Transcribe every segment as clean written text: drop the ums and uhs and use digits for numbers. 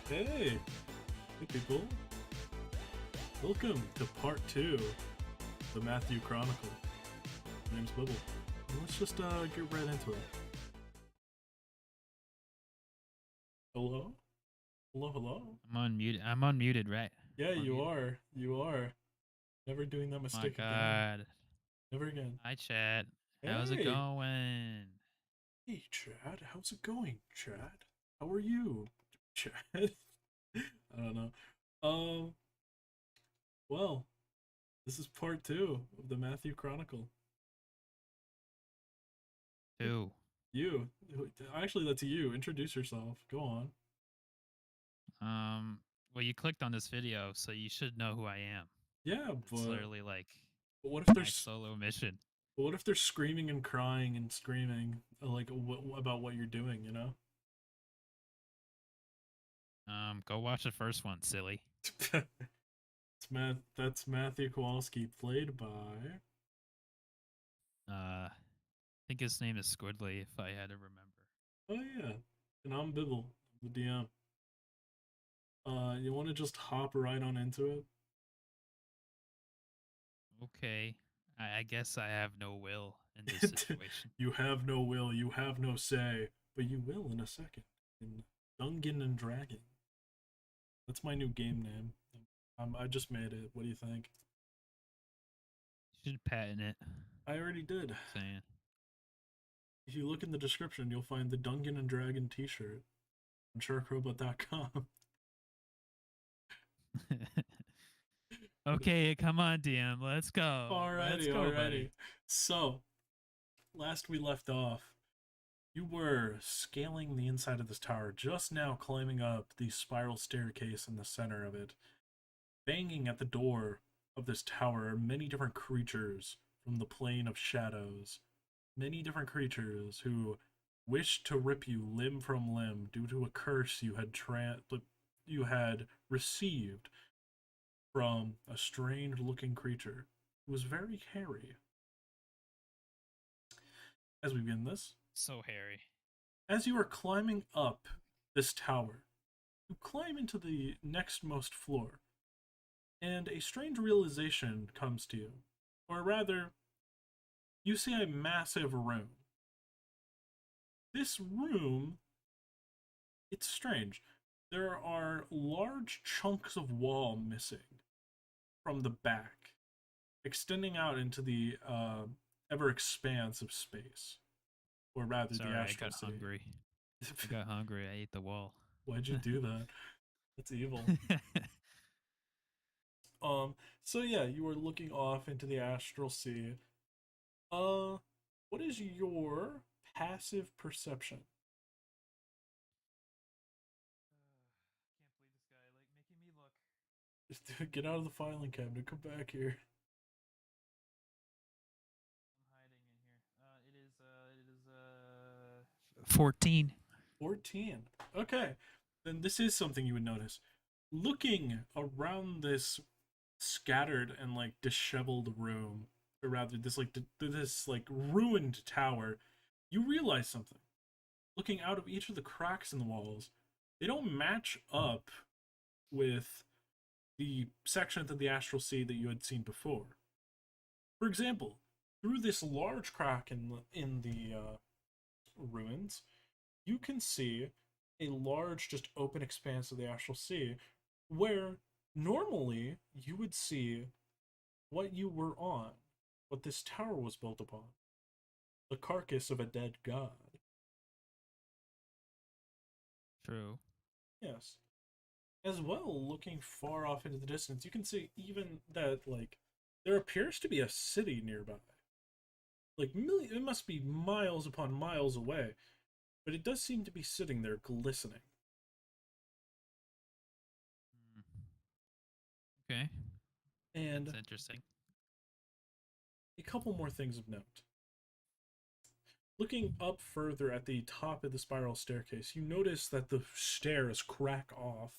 Hey, hey people. Welcome to part 2 of the Matthew Chronicle. My name's Bibble. Let's just get right into it. Hello? Hello, hello? I'm unmuted, right? Yeah, I'm you unmuted. are. You are. Never doing that My mistake again. God. Never again. Hi, Chad. How's it Hey! going? Hey, Chad. How's it going, Chad? How are you, Chad? I don't know. Um, well, this is part 2 of the Matthew Chronicle. Two. You. Actually, that's you. Introduce yourself. Go on. Um. Well, you clicked on this video, so you should know who I am. Yeah, It's literally like but what if my there's solo mission. what if they're screaming and crying and screaming like about what you're doing? You know. Go watch the first one, silly. That's Matthew Kowalski, played by. I think his name is Squidly, if I had to remember. Oh yeah, and I'm Bibble, the DM. You want to just hop right on into it? Okay. I guess I have no will in this situation. You have no will, you have no say, but you will in a second. In Dungeons and Dragons. That's my new game name. I just made it. What do you think? You should patent it. I already did. Saying. If you look in the description, you'll find the Dungeon and Dragon t-shirt on sharkrobot.com. Okay, come on, DM. Let's go. Let's Alrighty, go, buddy. alrighty. So, last we left off, you were scaling the inside of this tower, just now climbing up the spiral staircase in the center of it. Banging at the door of this tower are many different creatures from the plane of shadows. Many different creatures who wished to rip you limb from limb due to a curse you had received from a strange looking creature who was very hairy. As we begin this, So hairy. as you are climbing up this tower, you climb into the nextmost floor, and a strange realization comes to you. Or rather, you see a massive room. This room, it's strange. There are large chunks of wall missing from the back, extending out into the ever expanse of space, or rather the Sorry, I astral got sea. hungry. I got hungry. I ate the wall. Why'd you do that? That's evil. Um, so yeah, you were looking off into the astral sea. Uh, what is your passive perception? Can't believe this guy like making me look. Just get out of the filing cabinet. Come back here. I'm hiding in here. It is 14. 14. Okay, then this is something you would notice. Looking around this scattered and like disheveled room, or rather this like ruined tower, you realize something. Looking out of each of the cracks in the walls, they don't match up with the sections of the astral sea that you had seen before. For example, through this large crack in the ruins, you can see a large, just open expanse of the astral sea, where normally you would see what you were on, what this tower was built upon, the carcass of a dead god. True. Yes. As well, looking far off into the distance, you can see even that, like, there appears to be a city nearby. Like, it must be miles upon miles away, but it does seem to be sitting there glistening. Mm. Okay. That's And interesting. a couple more things of note. Looking up further at the top of the spiral staircase, you notice that the stairs crack off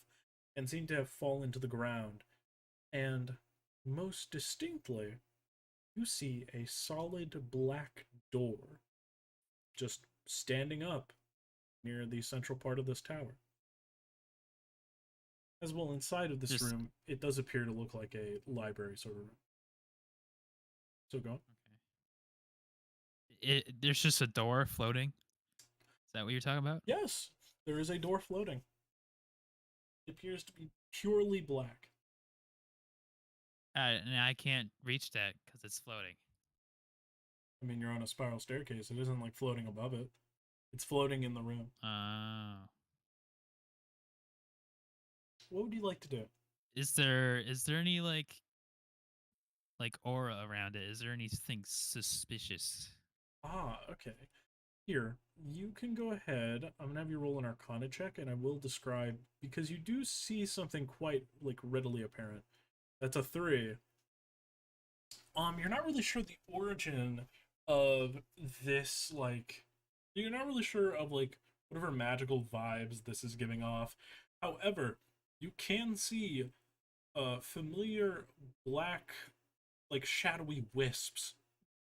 and seem to have fallen to the ground. And most distinctly, you see a solid black door just standing up near the central part of this tower. As well, inside of this Just room, it does appear to look like a library sort of room. So go on. there's just a door floating. Is that what you're talking about? Yes, there is a door floating. It appears to be purely black. And I can't reach that because it's floating. I mean, you're on a spiral staircase. It isn't like floating above it. It's floating in the room. Oh. What would you like to do? Is there any like aura around it? Is there anything suspicious? Ah, okay. Here, you can go ahead. I'm gonna have you roll an Arcana check, and I will describe because you do see something quite like readily apparent. That's a 3. You're not really sure the origin of this. Like, you're not really sure of like whatever magical vibes this is giving off. However, you can see familiar black, like shadowy wisps,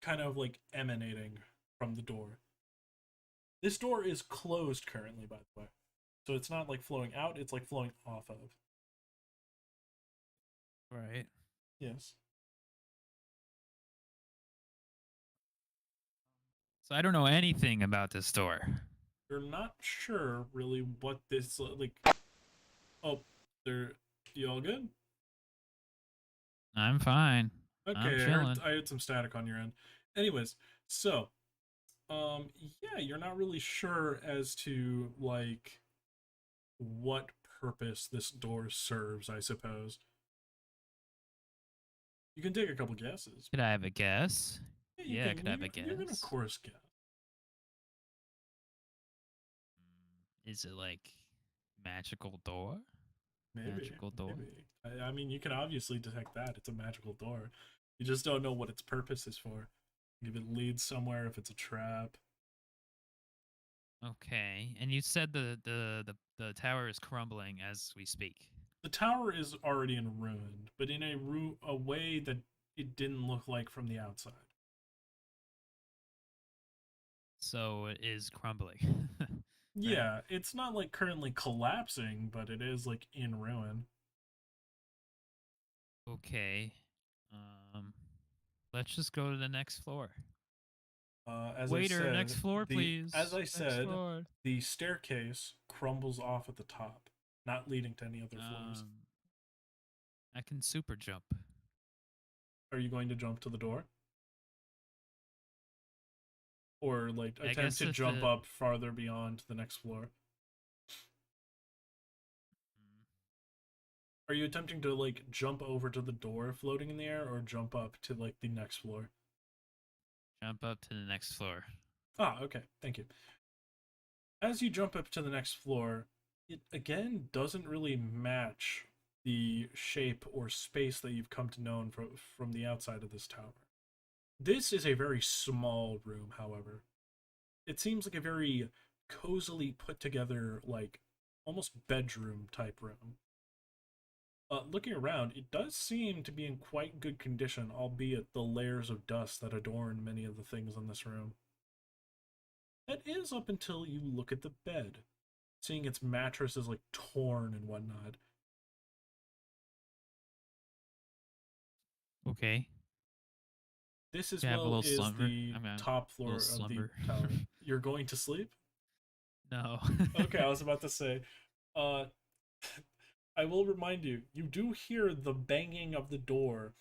kind of like emanating from the door. This door is closed currently, by the way. So it's not like flowing out, it's like flowing off of. Right. Yes. So I don't know anything about this door. You're not sure really what this like. Oh, there. You all good? I'm fine. I'm Okay, chilling. I heard some static on your end. Anyways, so yeah, you're not really sure as to like what purpose this door serves, I suppose. You can take a couple guesses. Could I have a guess? Yeah, you Yeah, can. could I have a You can of guess? course guess. Is it like magical door? Maybe, Magical door? maybe. I mean, you can obviously detect that it's a magical door. You just don't know what its purpose is for. If it leads somewhere, if it's a trap. Okay. And you said the tower is crumbling as we speak. The tower is already in ruin, but in a way that it didn't look like from the outside. So it is crumbling. Right? Yeah, it's not like currently collapsing, but it is like in ruin. Okay. Um let's just go to the next floor. As I Waiter, next said, floor, the as please. I Next said, floor. the staircase crumbles off at the top, not leading to any other floors. Um I can super jump. Are you going to jump to the door? Or like I attempt guess to if jump the up farther beyond the next floor? mm, Are you attempting to like jump over to the door floating in the air or jump up to like the next floor? jump up to the next floor. Ah, okay. Thank you. As you jump up to the next floor, it again doesn't really match the shape or space that you've come to know from the outside of this tower. This is a very small room, however. It seems like a very cozily put together, like almost bedroom type room. Looking around, it does seem to be in quite good condition, albeit the layers of dust that adorn many of the things in this room. That is up until you look at the bed, seeing its mattress is like torn and whatnot. Okay. This as Can I have a well little is slumber? the I'm gonna top a little floor of the slumber. tower. You're going to sleep? No. Okay, I was about to say, uh, I will remind you, you do hear the banging of the door,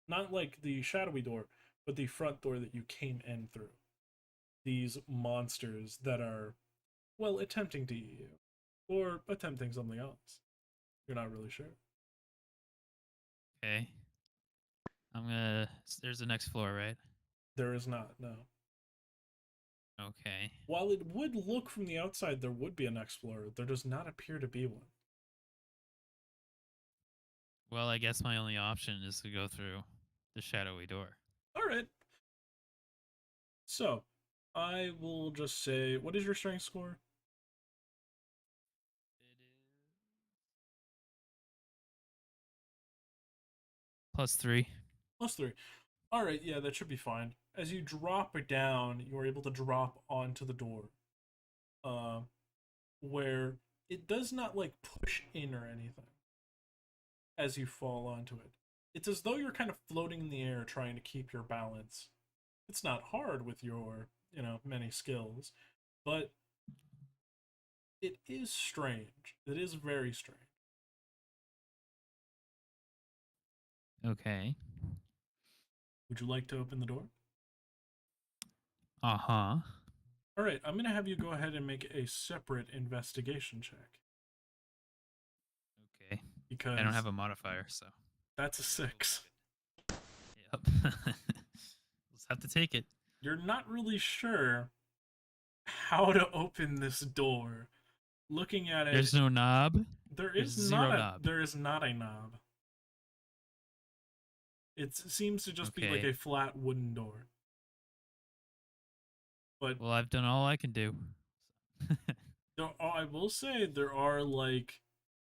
not like the shadowy door, but the front door that you came in through. These monsters that are, well, attempting to eat you, or attempting something else. You're not really sure. Okay. There's the next floor, right? There is not, no. Okay. While it would look from the outside there would be an explorer, there does not appear to be one. Well, I guess my only option is to go through the shadowy door. Alright, so I will just say, what is your strength score? It is +3. +3. Alright, yeah, that should be fine. As you drop it down, you are able to drop onto the door. Uh, where it does not like push in or anything. as you fall onto it. It's as though you're kind of floating in the air trying to keep your balance. It's not hard with your, many skills, but it is strange. It is very strange. Okay. Would you like to open the door? Uh huh. All right, I'm going to have you go ahead and make a separate investigation check Okay. I don't because have a modifier, so that's a 6. yep. Let's have to take it. You're not really sure how to open this door. Looking at it, There's no knob. there There's is zero not a knob. there is not a knob. It seems to just be like Okay. a flat wooden door. But Well, I've done all I can do. I will say there are like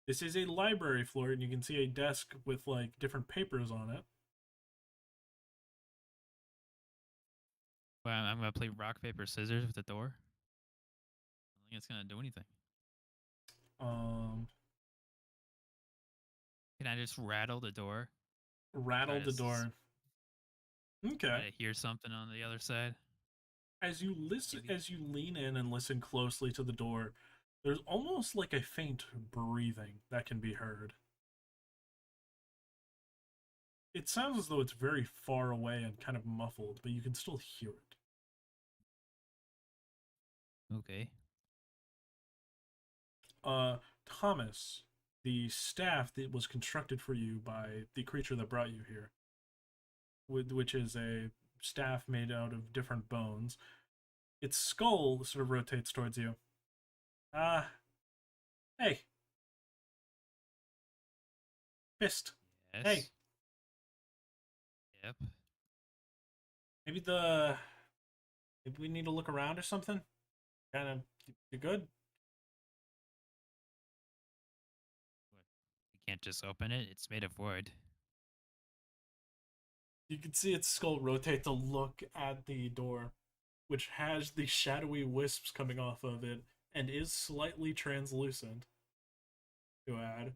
this is a library floor, and you can see a desk with like different papers on it. Well, I'm gonna play rock paper scissors with the door. I don't think it's gonna do anything. Um, Can I just rattle the door? Rattle Try the door. Okay. try to hear something on the other side. As you listen, Maybe. as you lean in and listen closely to the door, there's almost like a faint breathing that can be heard. It sounds as though it's very far away and kind of muffled, but you can still hear it. Okay. Thomas, the staff that was constructed for you by the creature that brought you here, which is a staff made out of different bones, its skull sort of rotates towards you. Hey, Fist. Hey, Yes. Yep. maybe we need to look around or something. Kind of, you good? What? We can't just open it. It's made of wood. You can see its skull rotate to look at the door, which has the shadowy wisps coming off of it and is slightly translucent. To add,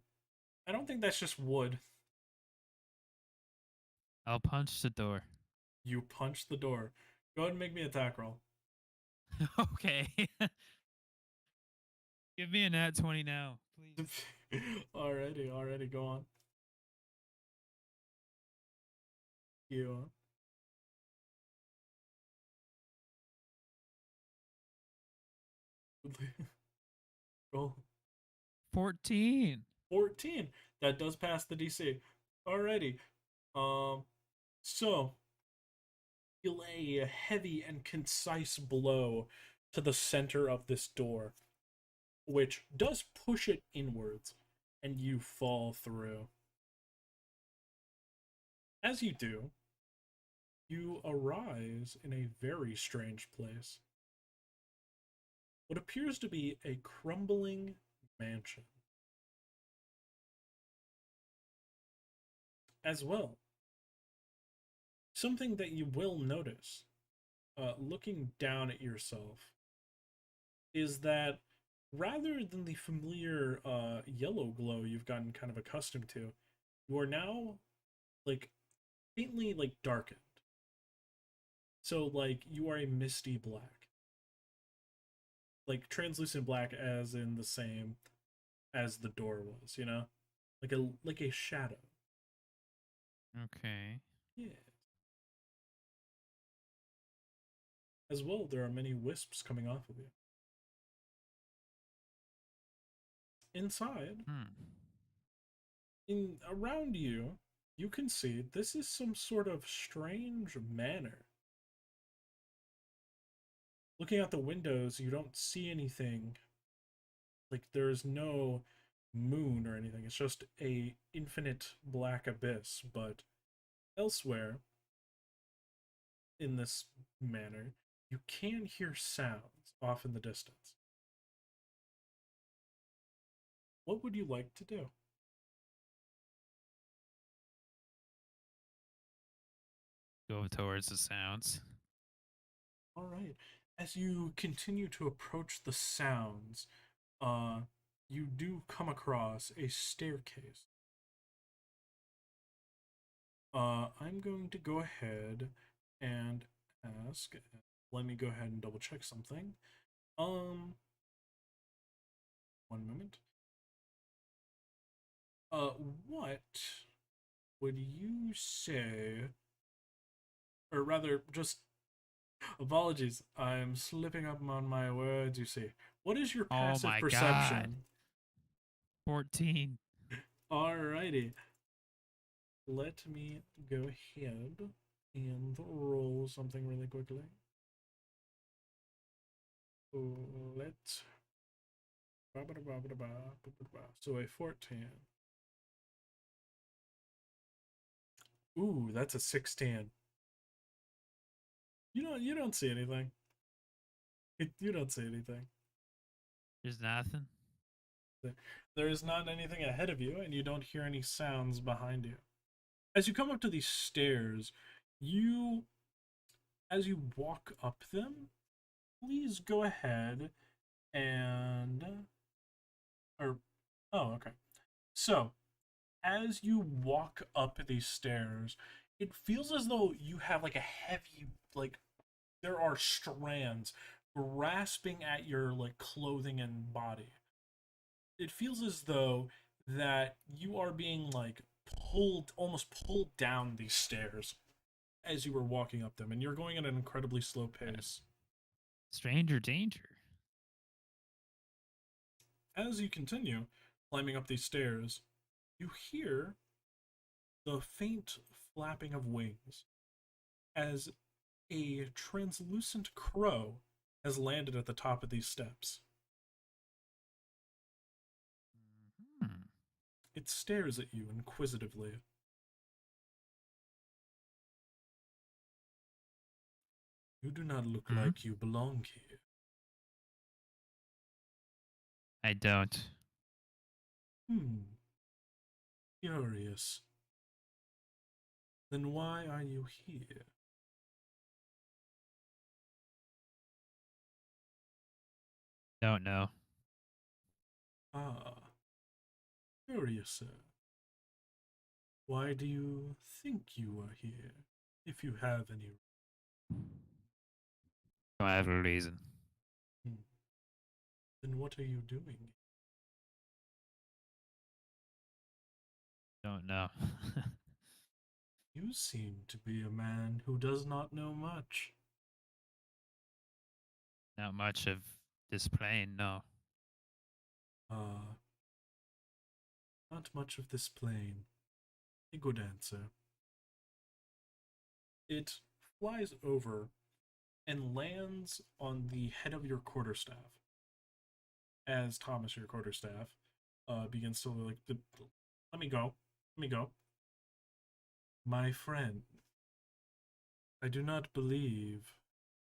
I don't think that's just wood. I'll punch the door. You punch the door. Go ahead and make me an attack roll. Okay. Give me a nat 20 now, please. Alrighty, go on. You roll 14. 14. That does pass the DC. Alrighty. Um, so you lay a heavy and concise blow to the center of this door, which does push it inwards, and you fall through. As you do, you arise in a very strange place. What appears to be a crumbling mansion. As well, something that you will notice, looking down at yourself, is that rather than the familiar yellow glow you've gotten kind of accustomed to, you are now like faintly like darkened. So like you are a misty black, like translucent black, as in the same as the door was. Like a shadow. Okay. Yeah. As well, there are many wisps coming off of you. Inside, Hmm. in around you, you can see this is some sort of strange manor. Looking out the windows, you don't see anything. Like there's no moon or anything. It's just a infinite black abyss. But elsewhere in this manor, you can hear sounds off in the distance. What would you like to do? Go towards the sounds. All right. As you continue to approach the sounds, uh, you do come across a staircase. I'm going to go ahead and ask. Let me go ahead and double check something. Um, one moment. Uh, what would you say, or rather, just apologies, I'm slipping up on my words, you see. What is your Oh passive my god. perception? 14. Alrighty, let me go ahead and roll something really quickly. Let's. So a 14. Ooh, that's a 16. You don't see anything. You don't see anything. There's nothing. There is not anything ahead of you, and you don't hear any sounds behind you. As you come up to these stairs, you, as you walk up them, please go ahead and, or, oh, okay. So, as you walk up these stairs, it feels as though you have like a heavy, like, there are strands grasping at your like clothing and body. It feels as though that you are being like pulled, almost pulled down these stairs as you were walking up them, and you're going at an incredibly slow pace. Stranger danger. As you continue climbing up these stairs, you hear the faint flapping of wings as a translucent crow has landed at the top of these steps. Hmm. It stares at you inquisitively. You do not look Hmm? like you belong here. I don't. Hmm, curious. Then why are you here? Don't know. Ah, curious, sir. Why do you think you are here, if you have any? Don't have a reason. Hmm. Then what are you doing? Don't know. You seem to be a man who does not know much. Not much of this plane, no. Ah, not much of this plane. A good answer. It flies over and lands on the head of your quarterstaff. As Thomas, your quarterstaff, begins to like, let me go, let me go. My friend, I do not believe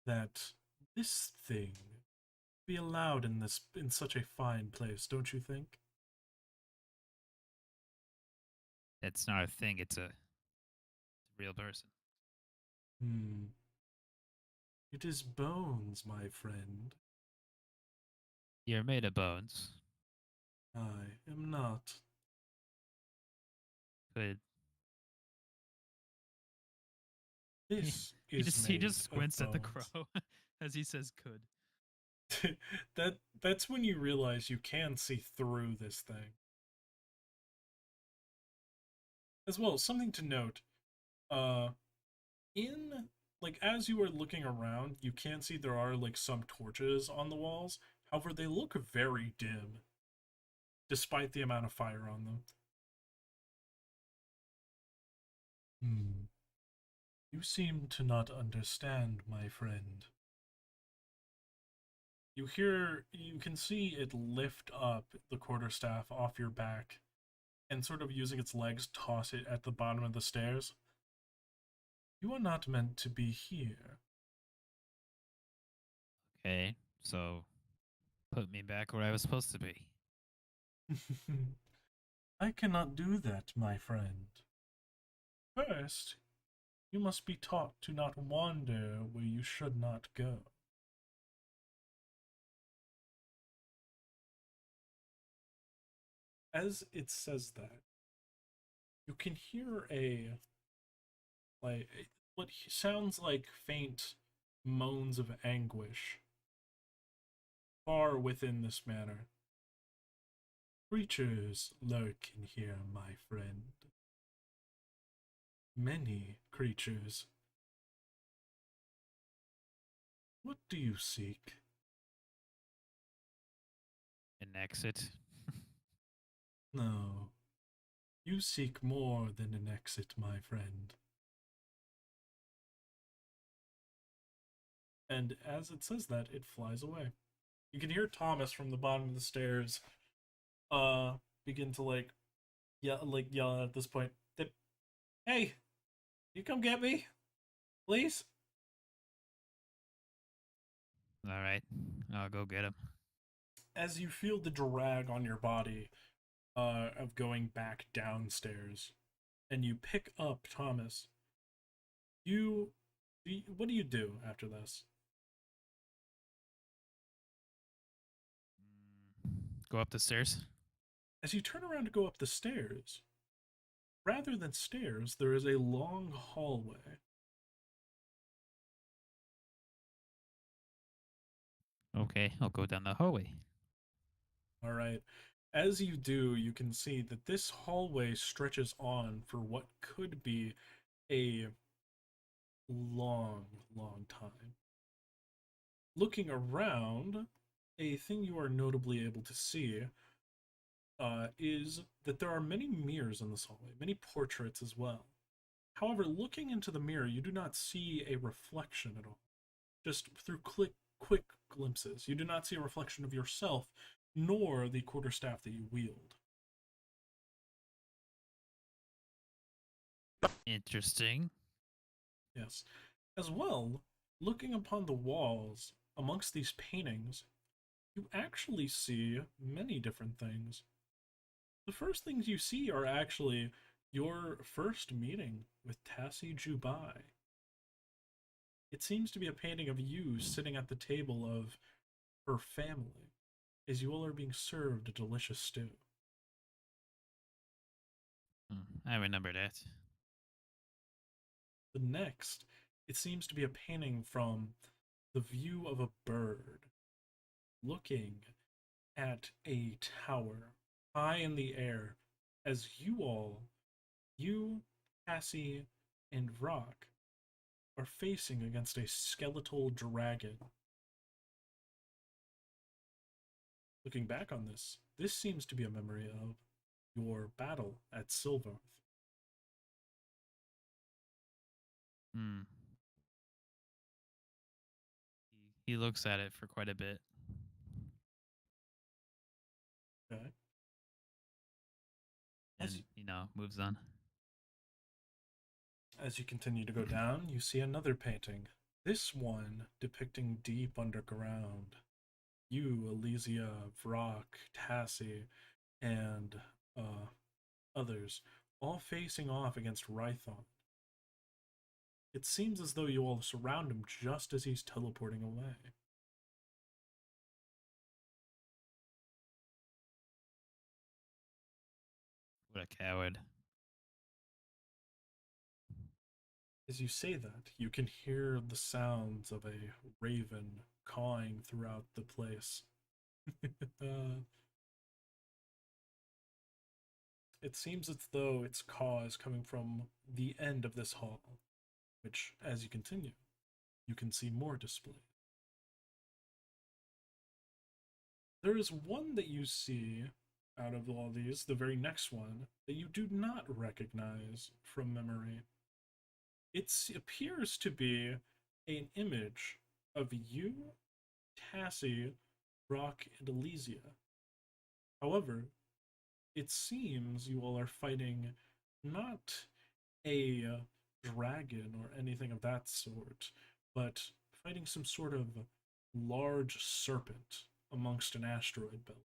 that this thing be allowed in such a fine place, don't you think? It's not a thing, it's a real person. Hmm. It is bones, my friend. You're made of bones. I am not. Could he, This he is just he made just of squints at the bones. crow as he says could. That's when you realize you can see through this thing. As well, something to note, uh in like as you are looking around, you can see there are like some torches on the walls. However, they look very dim despite the amount of fire on them. Hmm. You seem to not understand, my friend. You can see it lift up the quarterstaff off your back and sort of using its legs toss it at the bottom of the stairs. You are not meant to be here. Okay, so put me back where I was supposed to be. I cannot do that, my friend. First, you must be taught to not wander where you should not go. As it says that, you can hear a like what sounds like faint moans of anguish far within this manor. Creatures lurk in here, my friend. Many creatures. What do you seek? An exit. No, you seek more than an exit, my friend. And as it says that, it flies away. You can hear Thomas from the bottom of the stairs uh begin to yell at this point. Hey, you come get me, please? All right, I'll go get him. As you feel the drag on your body of going back downstairs, and you pick up Thomas, you what do you do after this? Go up the stairs. As you turn around to go up the stairs, rather than stairs, there is a long hallway. Okay, I'll go down the hallway. All right. As you do, you can see that this hallway stretches on for what could be a long, long time. Looking around, a thing you are notably able to see is that there are many mirrors in this hallway, many portraits as well. However, looking into the mirror, you do not see a reflection at all. Just through quick glimpses, you do not see a reflection of yourself, nor the quarterstaff that you wield. Interesting. Yes. As well, looking upon the walls amongst these paintings, you actually see many different things. The first things you see are actually your first meeting with Tassie Jubai. It seems to be a painting of you sitting at the table of her family as you all are being served a delicious stew. I remember that. The next, it seems to be a painting from the view of a bird looking at a tower high in the air as you, Cassie, and Rock are facing against a skeletal dragon. Looking back on this seems to be a memory of your battle at Silvarth. Hmm. He looks at it for quite a bit. Okay. And, moves on. As you continue to go down, you see another painting. This one depicting deep underground. You, Elysia, Vrock, Tassie, and others, all facing off against Rython. It seems as though you all surround him just as he's teleporting away. What a coward. As you say that, you can hear the sounds of a raven cawing throughout the place. It seems as though its caw is coming from the end of this hall, which, as you continue, you can see more displays. There is one that you see out of all these, the very next one, that you do not recognize from memory. It appears to be an image of you, Tassie, Rock, and Elysia. However, it seems you all are fighting not a dragon or anything of that sort, but fighting some sort of large serpent amongst an asteroid belt.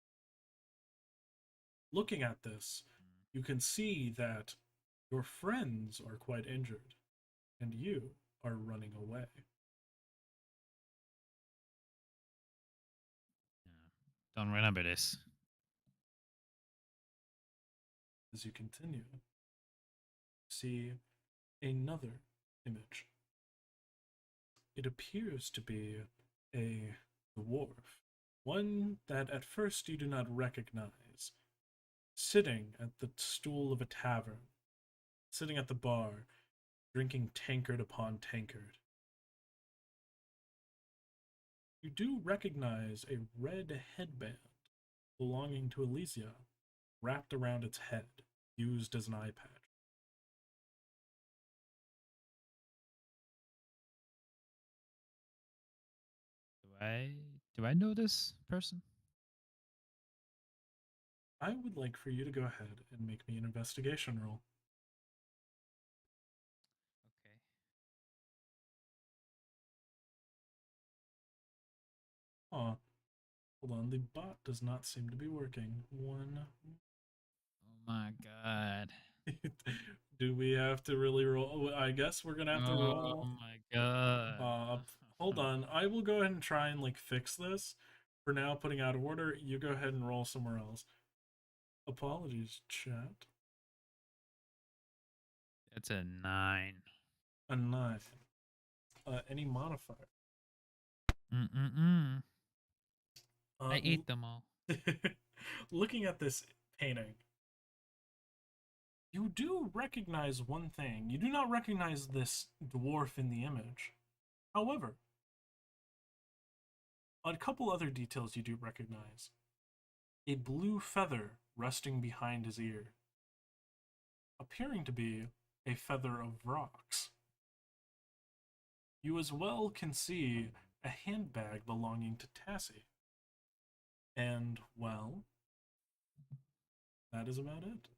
Looking at this, you can see that your friends are quite injured, and you are running away. Don't remember this. As you continue, see another image. It appears to be a dwarf, one that at first you do not recognize, sitting at the stool of a tavern, sitting at the bar, drinking tankard upon tankard. You do recognize a red headband belonging to Elysia wrapped around its head, used as an eye patch. Do I know this person? I would like for you to go ahead and make me an investigation roll. Okay. Aw, hold on, the bot does not seem to be working. One. Oh my god. Do we have to really roll? I guess we're gonna have to Oh roll. my god. Uh, Hold on. I will go ahead and try and like fix this. For now, putting out of order. You go ahead and roll somewhere else. Apologies, chat. That's a 9. A 9. Any modifier? Mm-mm-mm. Uh, I ate them all. Looking at this painting, you do recognize one thing. You do not recognize this dwarf in the image. However, a couple other details you do recognize. A blue feather resting behind his ear, appearing to be a feather of rocks. You as well can see a handbag belonging to Tassie. And, well, that is about it.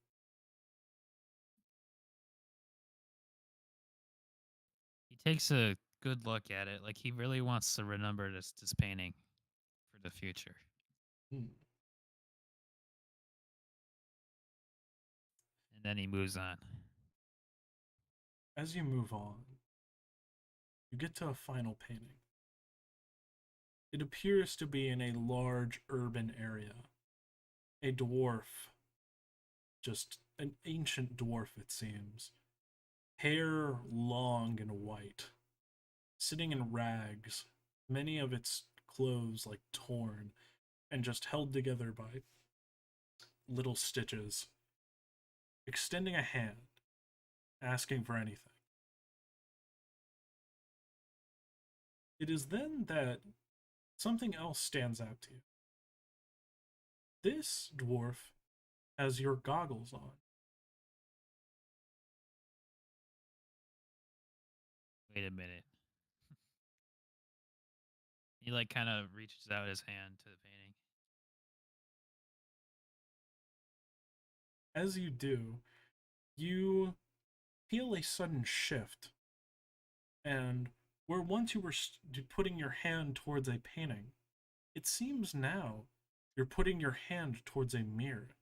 He takes a good look at it, like he really wants to remember this painting for the future. Hmm. And then he moves on. As you move on, you get to a final painting. It appears to be in a large urban area. A dwarf, just an ancient dwarf, it seems. Hair long and white, sitting in rags, many of its clothes like torn and just held together by little stitches, extending a hand, asking for anything. It is then that something else stands out to you. This dwarf has your goggles on. Wait a minute. He like kind of reaches out his hand to the painting. As you do, you feel a sudden shift, and where once you were putting your hand towards a painting, it seems now you're putting your hand towards a mirror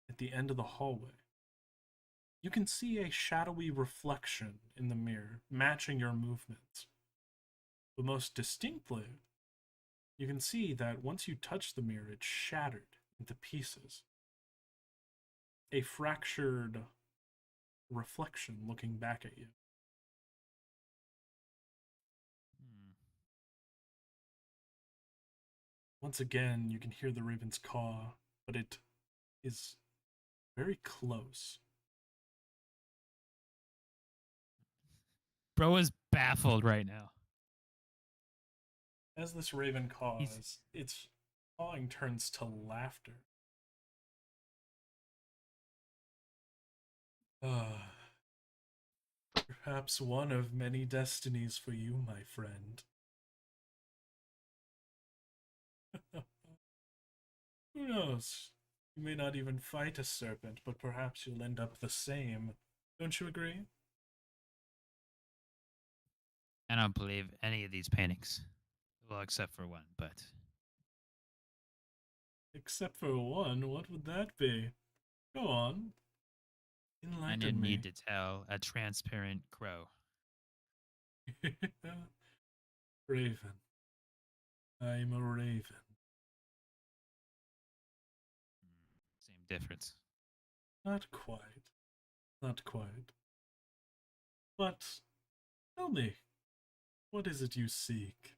at the end of the hallway. You can see a shadowy reflection in the mirror, matching your movements. But most distinctly, you can see that once you touch the mirror, it's shattered into pieces. A fractured reflection looking back at you. Hmm. Once again, you can hear the raven's caw, but it is very close. Bro is baffled right now. As this raven He's caws, its cawing turns to laughter. Ah, perhaps one of many destinies for you, my friend. Who knows? You may not even fight a serpent, but perhaps you'll end up the same. Don't you agree? I don't believe any of these paintings. Well, except for one, but Except for one, what would that be? Go on. I Enlighten didn't need me. to tell a transparent crow. Raven. I'm a raven. Same difference. Not quite. Not quite. But Tell me, what is it you seek?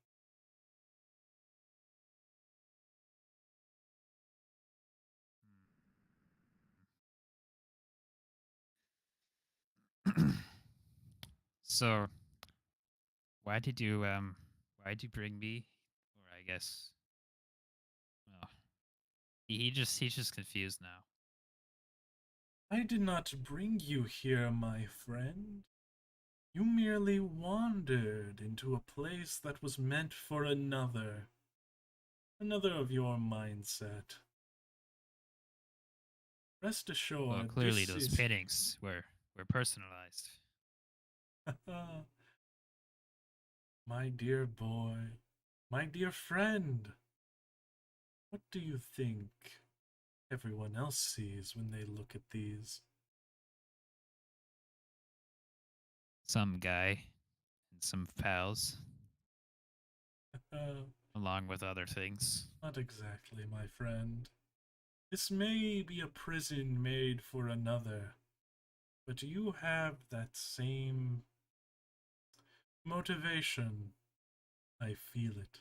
So, why did you why did you bring me? Or I guess, well, he's just confused now. I did not bring you here, my friend. You merely wandered into a place that was meant for another. Another of your mindset. Rest Well, assured, clearly this those is. paintings were personalized. My dear boy, my dear friend, what do you think everyone else sees when they look at these? Some guy and some pals, Uh, along with other things. Not exactly, my friend. This may be a prison made for another, but you have that same motivation. I feel it.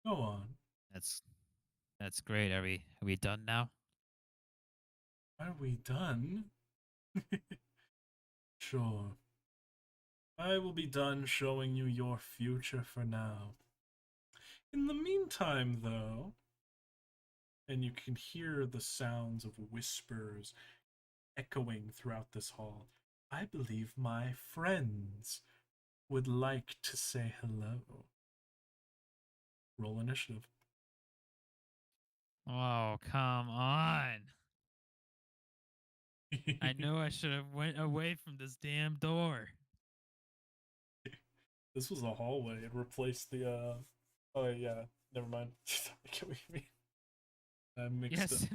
Go on. That's that's great. Are we done now? Are we done? Sure. I will be done showing you your future for now. In the meantime, though, and you can hear the sounds of whispers echoing throughout this hall, I believe my friends would like to say hello. Roll initiative. Oh, come on. I know I should have went away from this damn door. This was a hallway. It replaced the oh yeah, never mind. I get what you mean. I mixed up. Yes,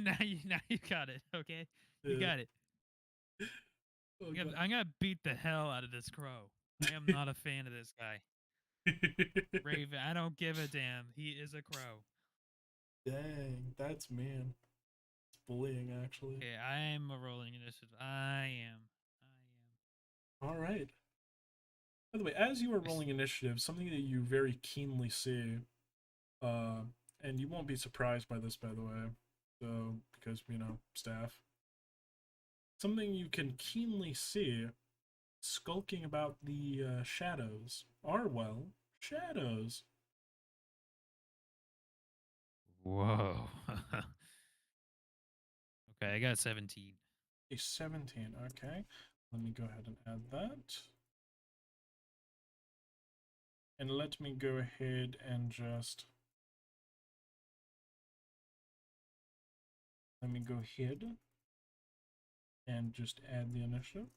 now you got it. Okay, you Yeah. got it. Oh god. I'm gonna beat the hell out of this crow. I am not a fan of this guy. Raven, I don't give a damn. He is a crow. Dang, that's mean. It's bullying actually. Okay, I am a rolling initiative. I am. All right. By the way, as you are rolling initiative, something that you very keenly see, uh, and you won't be surprised by this, by the way, so because staff. Something you can keenly see skulking about the shadows are, well, shadows. Whoa. Okay, I got 17. A 17, okay. Let me go ahead and add that. And let me go ahead and just... Let me go ahead and just add the initiative.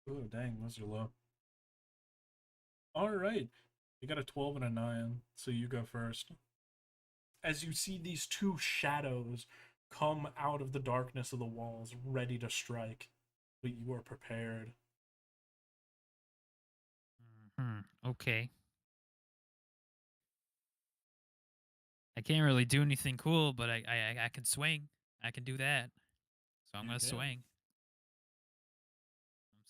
Oh, dang, those are low. All right. You got a 12 and a 9, so you go first. As you see these two shadows come out of the darkness of the walls, ready to strike, but you are prepared. Okay. I can't really do anything cool, but I can swing. I can do that. So I'm You gonna can. swing.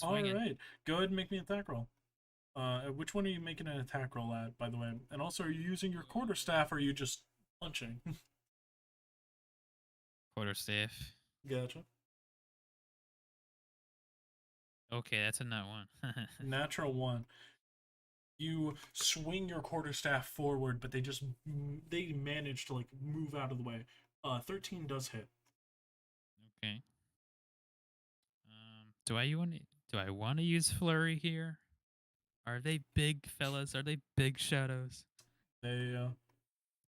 I'm All swinging. right. Go ahead and make me an attack roll. Which one are you making an attack roll at, by the way? And also, are you using your quarterstaff or are you just punching? Quarterstaff. Gotcha. Okay, that's a nut one. Natural one. You swing your quarterstaff forward, but they manage to like move out of the way. 13 does hit. Okay. Do I want to use flurry here? Are they big fellas? Are they big shadows? They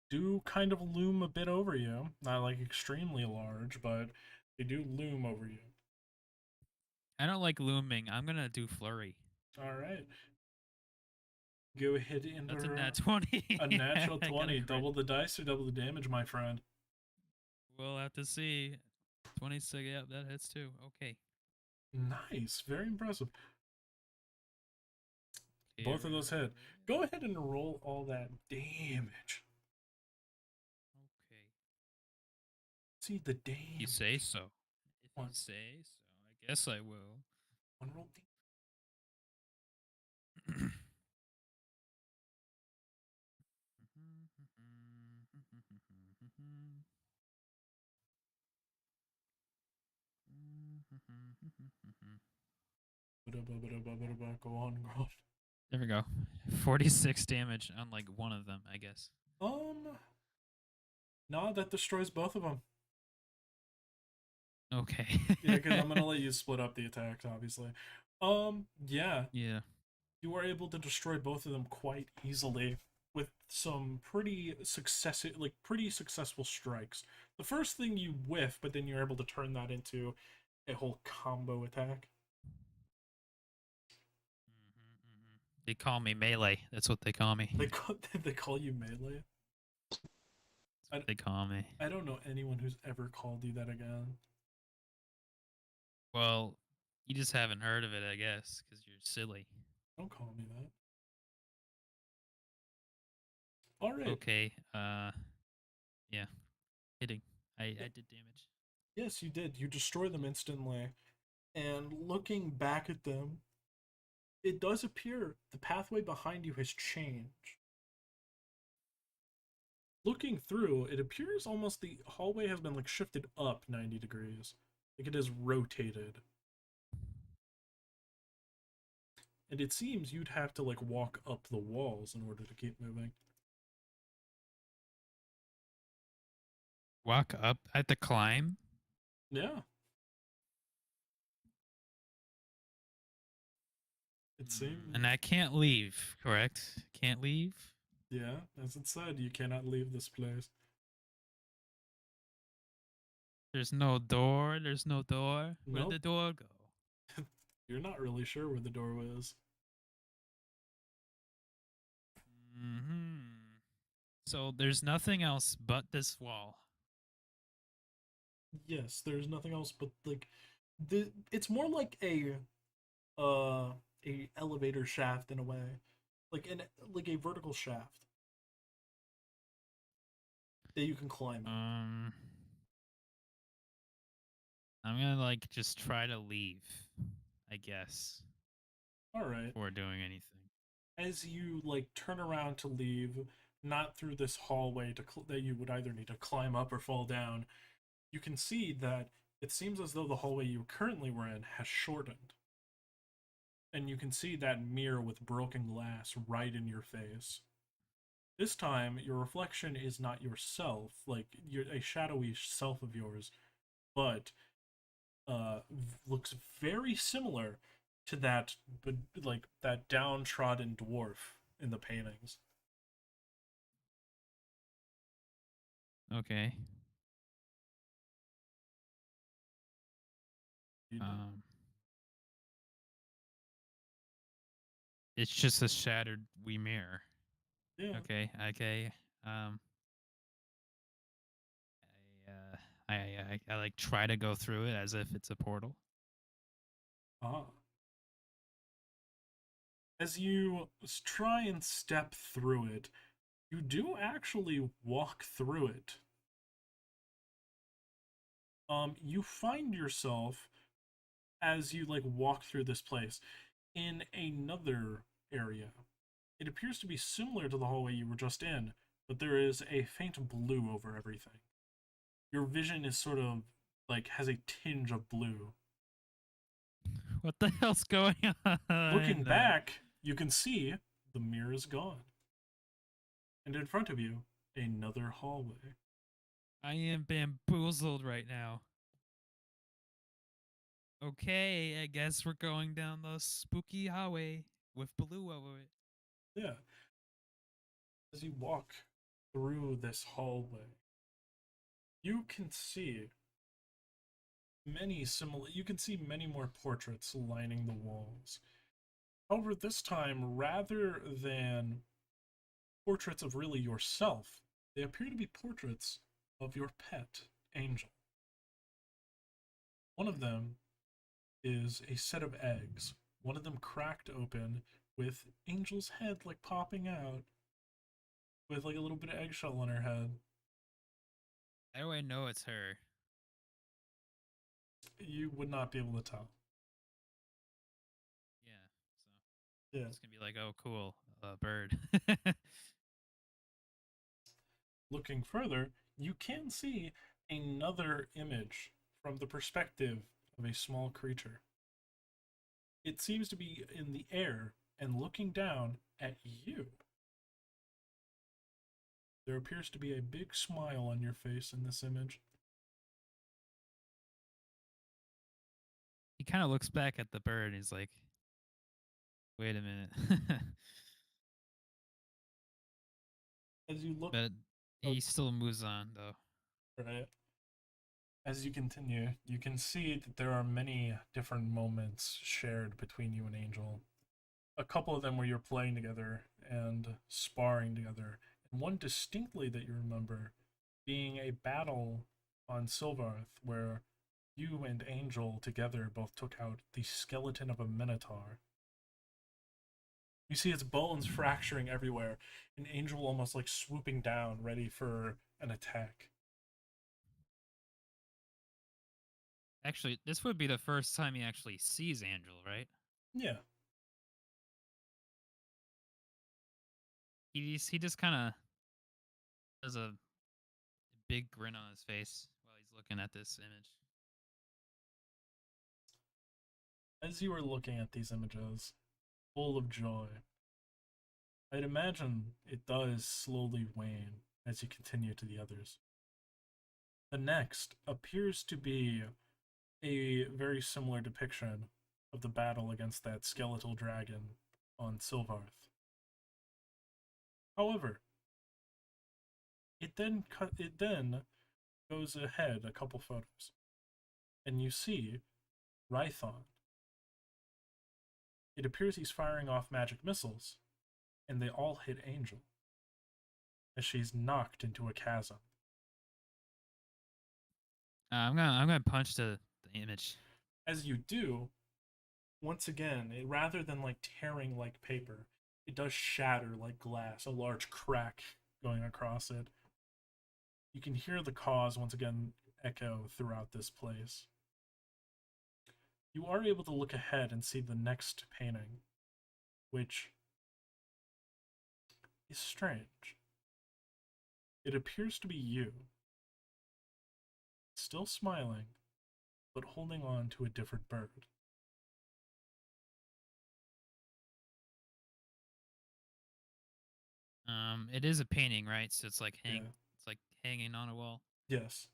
do kind of loom a bit over you. Not like extremely large, but they do loom over you. I don't like looming. I'm gonna do flurry. All right. Go ahead and That's a nat 20. a natural I got a 20. crit. Double the dice or double the damage, my friend. We'll have to see. 26. Yep, that hits too. Okay. Nice. Very impressive. Okay, Both of those hit. Go ahead and roll all that damage. Okay. See the If you say damage. so. If You say so. I guess I will. One roll. Go on, go on. There we go. 46 damage on like one of them, I guess. No, that destroys both of them. Okay. Yeah, because I'm gonna let you split up the attacks, obviously. Yeah, Yeah. you are able to destroy both of them quite easily with some pretty successful strikes. The first thing you whiff, but then you're able to turn that into a whole combo attack. They call me Melee. That's what they call me. They call you melee. That's what they call me. I don't know anyone who's ever called you that again. Well, you just haven't heard of it, I guess, because you're silly. Don't call me that. All right. Okay. Yeah. Hitting. I did damage. Yes, you did. You destroy them instantly. And looking back at them, it does appear the pathway behind you has changed. Looking through, it appears almost the hallway has been like shifted up 90 degrees. Like it has rotated. And it seems you'd have to like walk up the walls in order to keep moving. Walk up at the climb? Yeah. It seems. And I can't leave, correct? Can't leave? Yeah, as it said, you cannot leave this place. There's no door. There's no door. Where'd Nope. the door go? You're not really sure where the door was. So there's nothing else but this wall. Yes, there's nothing else but like it's more like a elevator shaft in a way. Like a vertical shaft that you can climb. I'm gonna like just try to leave, I guess. All right. Before doing anything. As you like turn around to leave, not through this hallway that you would either need to climb up or fall down, you can see that it seems as though the hallway you currently were in has shortened. And you can see that mirror with broken glass right in your face. This time, your reflection is not yourself, like you're a shadowy self of yours, but looks very similar to that, but like that downtrodden dwarf in the paintings. Okay. You know? It's just a shattered wee mirror. Yeah. Okay. Okay. I like try to go through it as if it's a portal. Ah. As you try and step through it, you do actually walk through it. You find yourself as you like walk through this place in another area. It appears to be similar to the hallway you were just in, but there is a faint blue over everything. Your vision is sort of like has a tinge of blue. What the hell's going on? Looking back, you can see the mirror is gone. And in front of you, another hallway. I am bamboozled right now. Okay, I guess we're going down the spooky hallway with blue over it. Yeah. As you walk through this hallway, you can see many more portraits lining the walls. However, this time, rather than portraits of really yourself, they appear to be portraits of your pet, Angel. One of them is a set of eggs, one of them cracked open with Angel's head like popping out with like a little bit of eggshell on her head. How do I know it's her? you would not be able to tell. Yeah. Yeah. So it's gonna be like, oh, cool, a bird. Looking further, you can see another image from the perspective of a small creature. It seems to be in the air and looking down at you. There appears to be a big smile on your face in this image. He kind of looks back at the bird and he's like, wait a minute. As you look, But oh, he still moves on though. right, as you continue, you can see that there are many different moments shared between you and Angel. A couple of them where you're playing together and sparring together, and one distinctly that you remember being a battle on Sylvarth where you and Angel together both took out the skeleton of a minotaur. You see its bones fracturing everywhere, and Angel almost like swooping down, ready for an attack. Actually, this would be the first time he actually sees Angel, right? Yeah, He just kind of has a big grin on his face while he's looking at this image. as you are looking at these images, full of joy, I'd imagine it does slowly wane as you continue to the others. The next appears to be a very similar depiction of the battle against that skeletal dragon on Sylvarth. However, it then goes ahead a couple photos, and you see Rython. It appears he's firing off magic missiles, and they all hit Angel as she's knocked into a chasm. I'm gonna punch the image. As you do, once again, rather than like tearing like paper, it does shatter like glass, a large crack going across it. You can hear the cause once again echo throughout this place. You are able to look ahead and see the next painting, which is strange. It appears to be you, still smiling, but holding on to a different bird. It is a painting, right? So it's like Yeah. it's like hanging on a wall. Yes.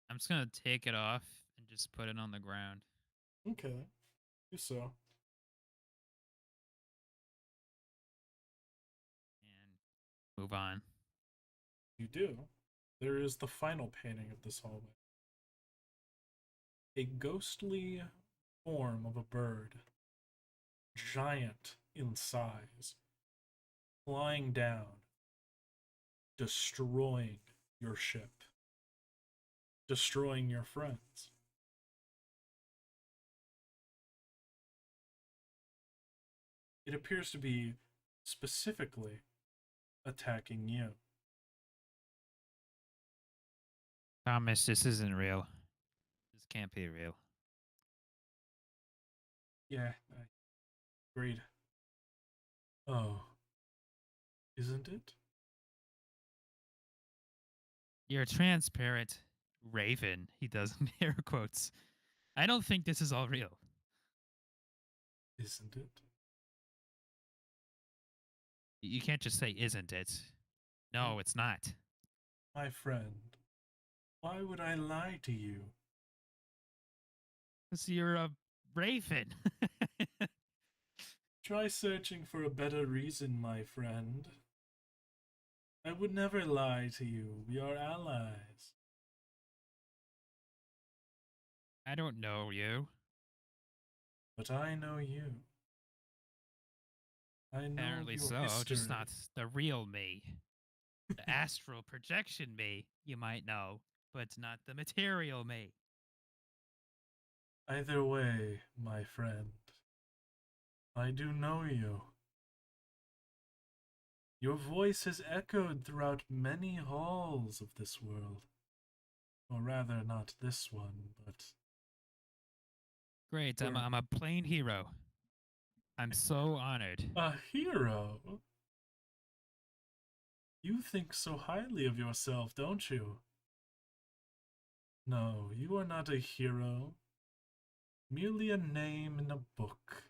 I'm just gonna take it off and just put it on the ground Okay. Do so. and move on. You do. There is the final painting of this hallway. A ghostly form of a bird, giant in size, flying down, destroying your ship, destroying your friends. It appears to be specifically attacking you. Thomas, this isn't real. This can't be real. Yeah, I agreed. Oh, isn't it? You're a transparent raven. He does in air quotes. I don't think this is all real. Isn't it? You can't just say, isn't it? No, it's not. My friend, why would I lie to you? Because you're a raven. Try searching for a better reason, my friend. I would never lie to you. We are allies. I don't know you. But I know you. I know Apparently your so, history. just not the real me. The astral projection me, you might know, but not the material me. Either way, my friend, I do know you. Your voice has echoed throughout many halls of this world. Or rather, not this one, but Great. Or I'm a plain hero. I'm so honored. a hero? You think so highly of yourself, don't you? No, you are not a hero. Merely a name in a book.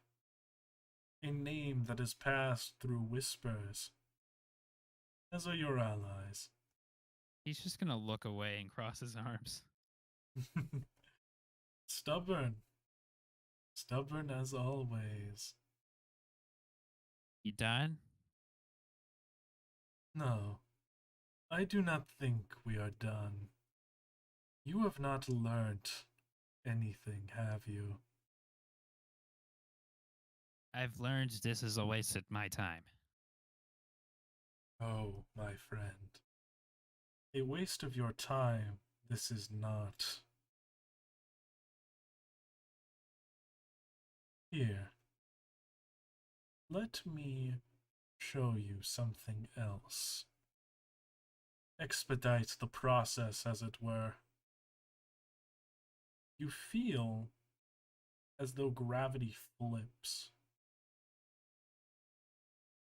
A name that has passed through whispers, as are your allies. He's just gonna look away and cross his arms. Stubborn. Stubborn as always. You done? No, I do not think we are done. You have not learnt anything, have you? I've learned this is a waste of my time. Oh, my friend. A waste of your time, this is not. Here, let me show you something else. Expedite the process, as it were. You feel as though gravity flips,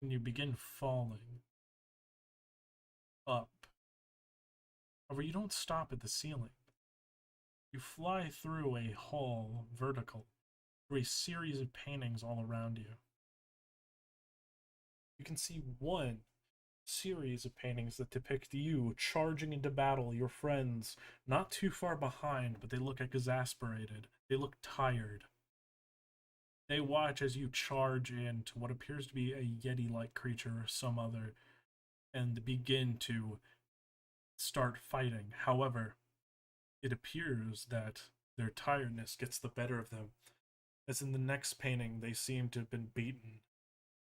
and you begin falling up. However, you don't stop at the ceiling. You fly through a hall vertical, through a series of paintings all around you. You can see one series of paintings that depict you charging into battle, your friends not too far behind, but they look exasperated. They look tired. They watch as you charge into what appears to be a Yeti-like creature or some other, and begin to start fighting. However, it appears that their tiredness gets the better of them, as in the next painting they seem to have been beaten,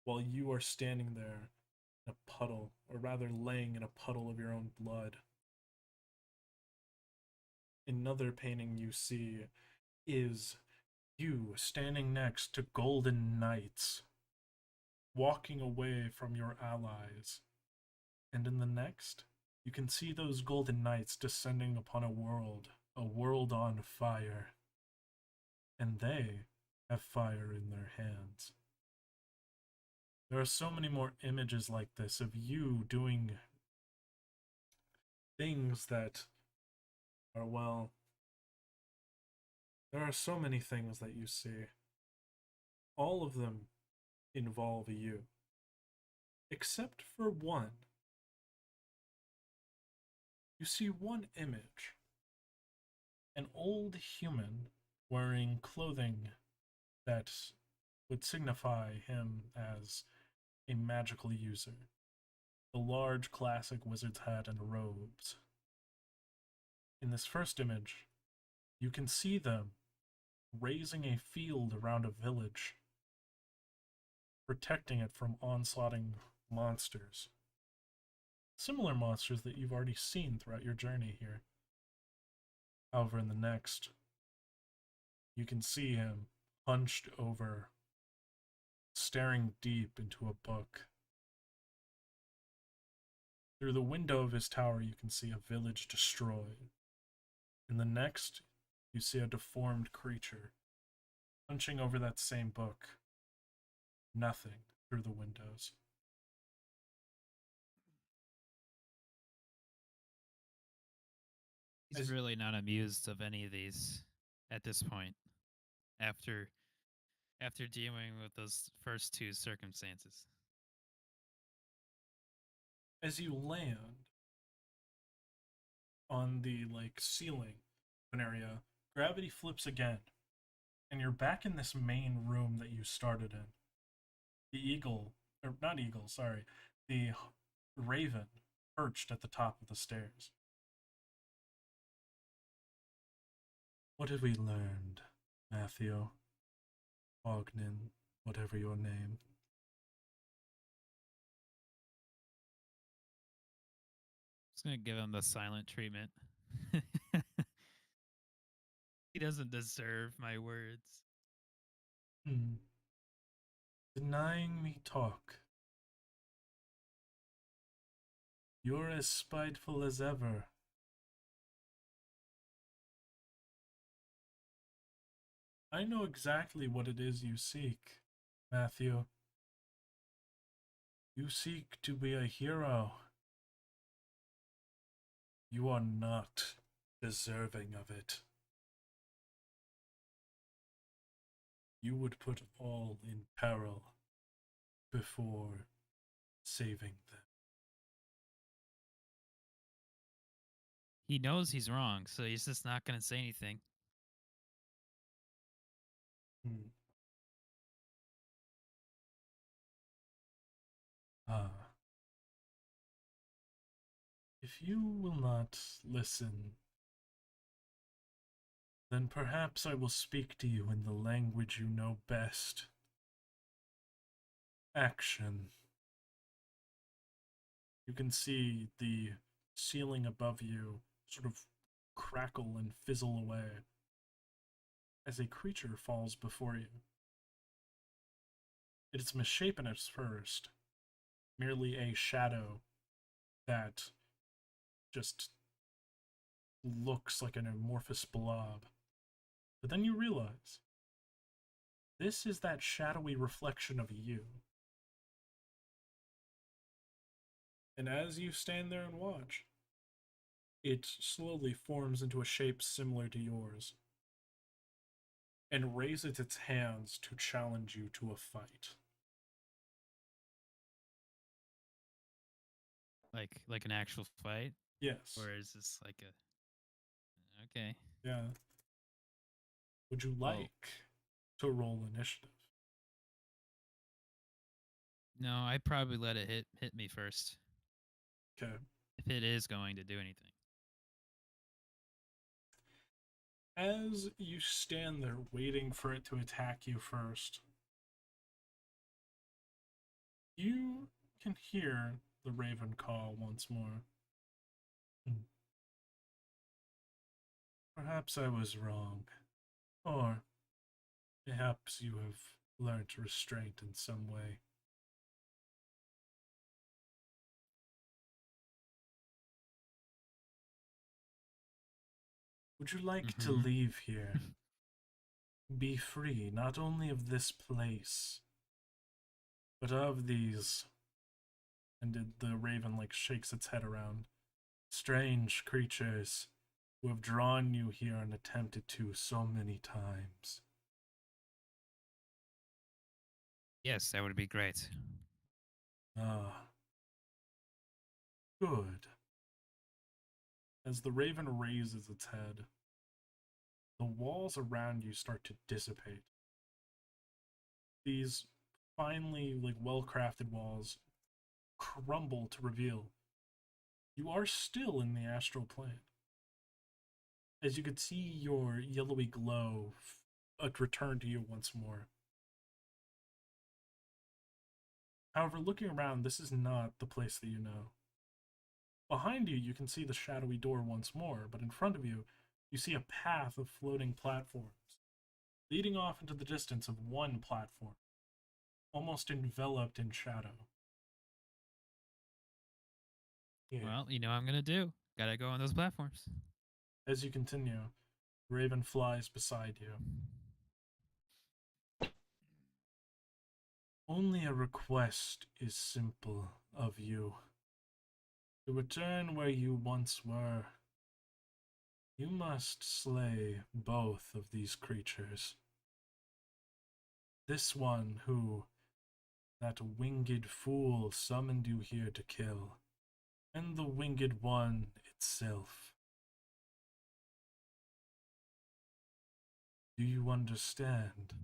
while you are standing there in a puddle, or rather laying in a puddle of your own blood. Another painting you see is you standing next to golden knights, walking away from your allies. And in the next, you can see those golden knights descending upon a world on fire. And they have fire in their hands. There are so many more images like this of you doing things that are, well, there are so many things that you see. All of them involve you. Except for one. You see one image. An old human wearing clothing that would signify him as a magical user. The large classic wizard's hat and robes. In this first image, you can see them raising a field around a village, protecting it from onslaughting monsters. Similar monsters that you've already seen throughout your journey here. However, in the next, you can see him hunched over, staring deep into a book. Through the window of his tower, you can see a village destroyed. In the next, you see a deformed creature hunching over that same book. Nothing through the windows. He's really not amused of any of these at this point. After dealing with those first two circumstances. As you land on the ceiling of an area, gravity flips again, and you're back in this main room that you started in. The eagle, or not eagle, sorry, the raven perched at the top of the stairs. What have we learned, Matthew? Ogden, whatever your name. Just gonna give him the silent treatment. He doesn't deserve my words. Denying me talk. You're as spiteful as ever. I know exactly what it is you seek, Matthew. You seek to be a hero. You are not deserving of it. You would put all in peril before saving them. He knows he's wrong, so he's just not going to say anything. Hmm. Ah. If you will not listen, then perhaps I will speak to you in the language you know best. Action. You can see the ceiling above you sort of crackle and fizzle away as a creature falls before you. It is misshapen at first, merely a shadow that just looks like an amorphous blob. But then you realize this is that shadowy reflection of you. And as you stand there and watch, it slowly forms into a shape similar to yours and raises its hands to challenge you to a fight. Like an actual fight, Yes. or is this like a okay? Yeah. Would you Well, like to roll initiative? no, I'd probably let it hit me first Okay. if it is going to do anything. As you stand there waiting for it to attack you first, you can hear the raven call once more. Perhaps I was wrong. Or perhaps you have learnt restraint in some way. Would you like to Mm-hmm. leave here? Be free not only of this place, but of these. And the raven like shakes its head around. Strange creatures who have drawn you here and attempted to so many times. Yes, that would be great. Ah, good. As the raven raises its head, the walls around you start to dissipate. These finely, like, well-crafted walls crumble to reveal you are still in the astral plane. As you could see your yellowy glow return to you once more. However, looking around, this is not the place that you know. Behind you, you can see the shadowy door once more, but in front of you, you see a path of floating platforms, leading off into the distance of one platform, almost enveloped in shadow. Yeah. Well, you know what I'm gonna do. Gotta go on those platforms. As you continue, Raven flies beside you. Only a request is simple of you. To return where you once were, you must slay both of these creatures. This one who that winged fool summoned you here to kill, and the winged one itself. Do you understand?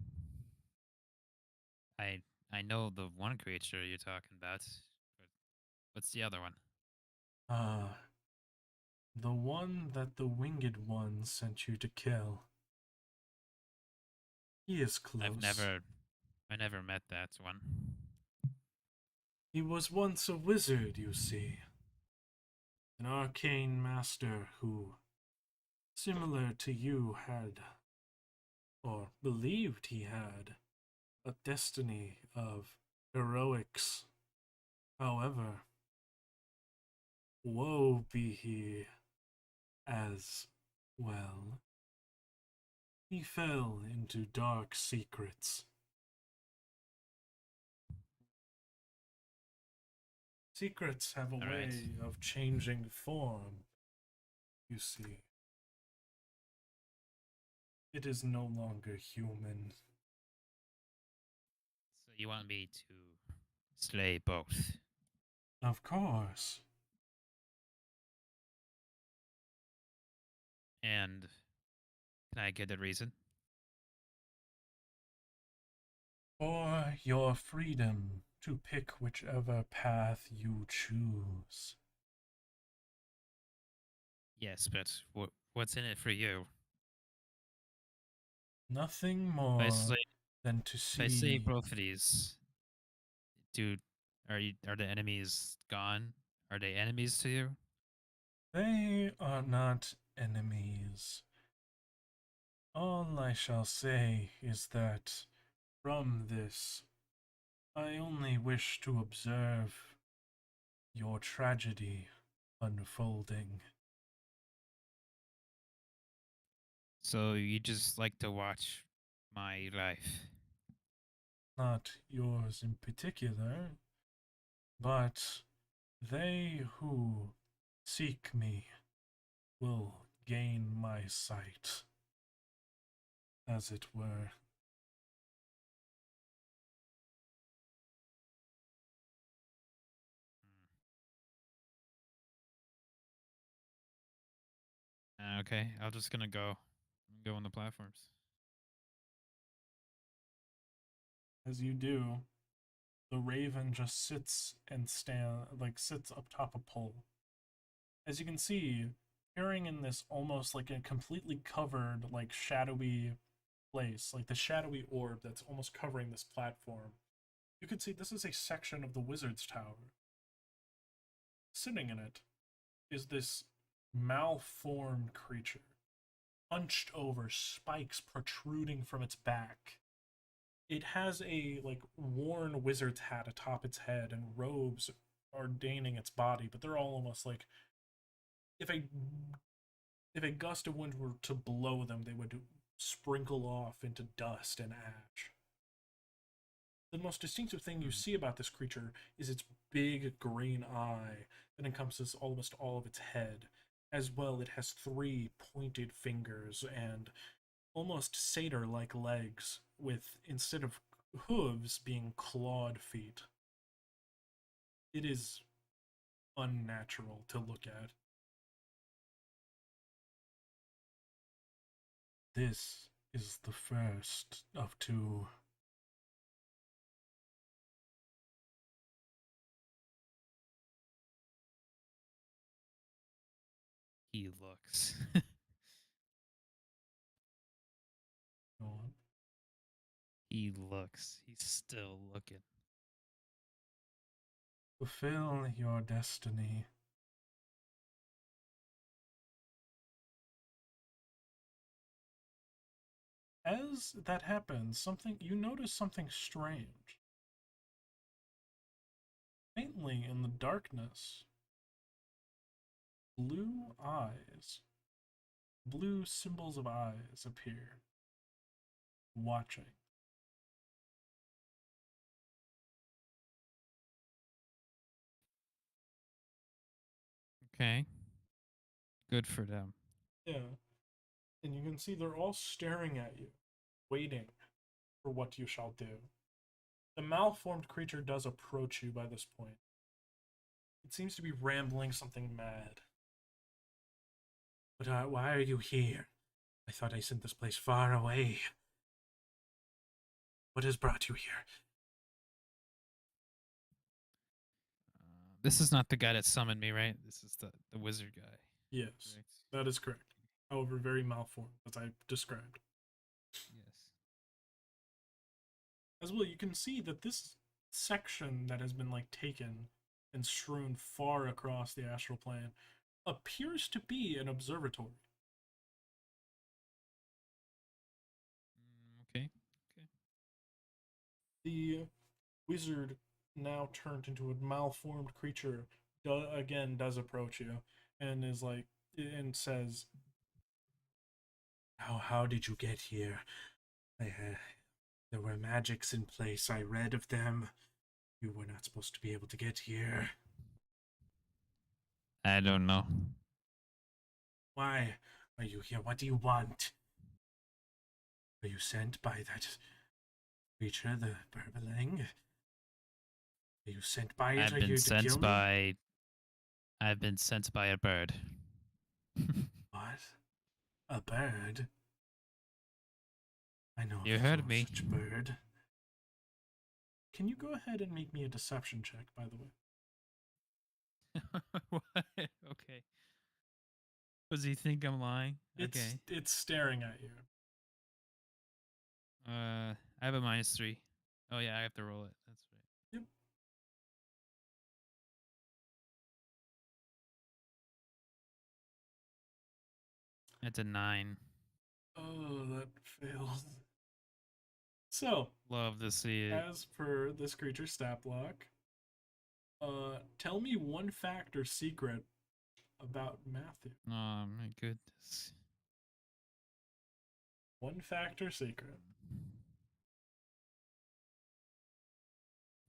I I know the one creature you're talking about, but what's the other one? Ah, the one that the winged one sent you to kill. He is I've close. never I never met that one. He was once a wizard, you see. An arcane master who, similar to you, had, or believed he had, a destiny of heroics. However, woe be he as well. He fell into dark secrets. Secrets have a All right. way of changing form, you see. It is no longer human. So you want me to slay both? Of course. And can I get a reason? For your freedom to pick whichever path you choose. Yes, but what's in it for you? Nothing If I more slay, than to if I slay see both of these, dude, are the enemies gone? Are they enemies to you? they are not enemies. All I shall say is that from this, I only wish to observe your tragedy unfolding. So you just like to watch my life? Not yours in particular, but they who seek me will gain my sight, as it were. Okay, I'm just gonna go on the platforms. As you do, the raven just sits up top a pole. As you can see, appearing in this almost like a completely covered, like shadowy place, like the shadowy orb that's almost covering this platform. You can see this is a section of the wizard's tower. Sitting in it is this malformed creature, hunched over, spikes protruding from its back. It has a like worn wizard's hat atop its head and robes ordaining its body, but they're all almost like if a if a gust of wind were to blow them, they would sprinkle off into dust and ash. The most distinctive thing you Hmm. see about this creature is its big green eye that encompasses almost all of its head. As well, it has three pointed fingers and almost satyr like legs, with instead of hooves being clawed feet. It is unnatural to look at. This is the first of two. He looks. Go on. He looks. He's still looking. Fulfill your destiny. As that happens, you notice something strange. Faintly in the darkness, blue eyes, blue symbols of eyes appear, watching. Okay. Good for them. Yeah, and you can see they're all staring at you, waiting for what you shall do. The malformed creature does approach you by this point. It seems to be rambling something mad. But why are you here? I thought I sent this place far away. What has brought you here? This is not the guy that summoned me, right? This is the wizard guy, Yes, right? that is correct. However, very malformed, as I described. Yes. As well, you can see that this section that has been like taken and strewn far across the astral plane appears to be an observatory. Okay. Okay. The wizard, now turned into a malformed creature, again does approach you and is like and says, How did you get here? There were magics in place. I read of them. You were not supposed to be able to get here. I don't know. Why are you here? What do you want? Were you sent by that creature, the burbling? Are you sent by it? I've Are you been here to kill sent me? by I've been sent by a bird. What? A bird? I know You of heard no me. such bird. Can you go ahead and make me a deception check, by the way? What? Okay. Does he think I'm lying? Okay. It's staring at you. I have a -3. Oh yeah, I have to roll it. That's right. Yep. That's a 9. Oh, that failed. So, Love to see it. as per this creature's stat block, tell me one fact or secret about Matthew. Oh my goodness. One fact or secret.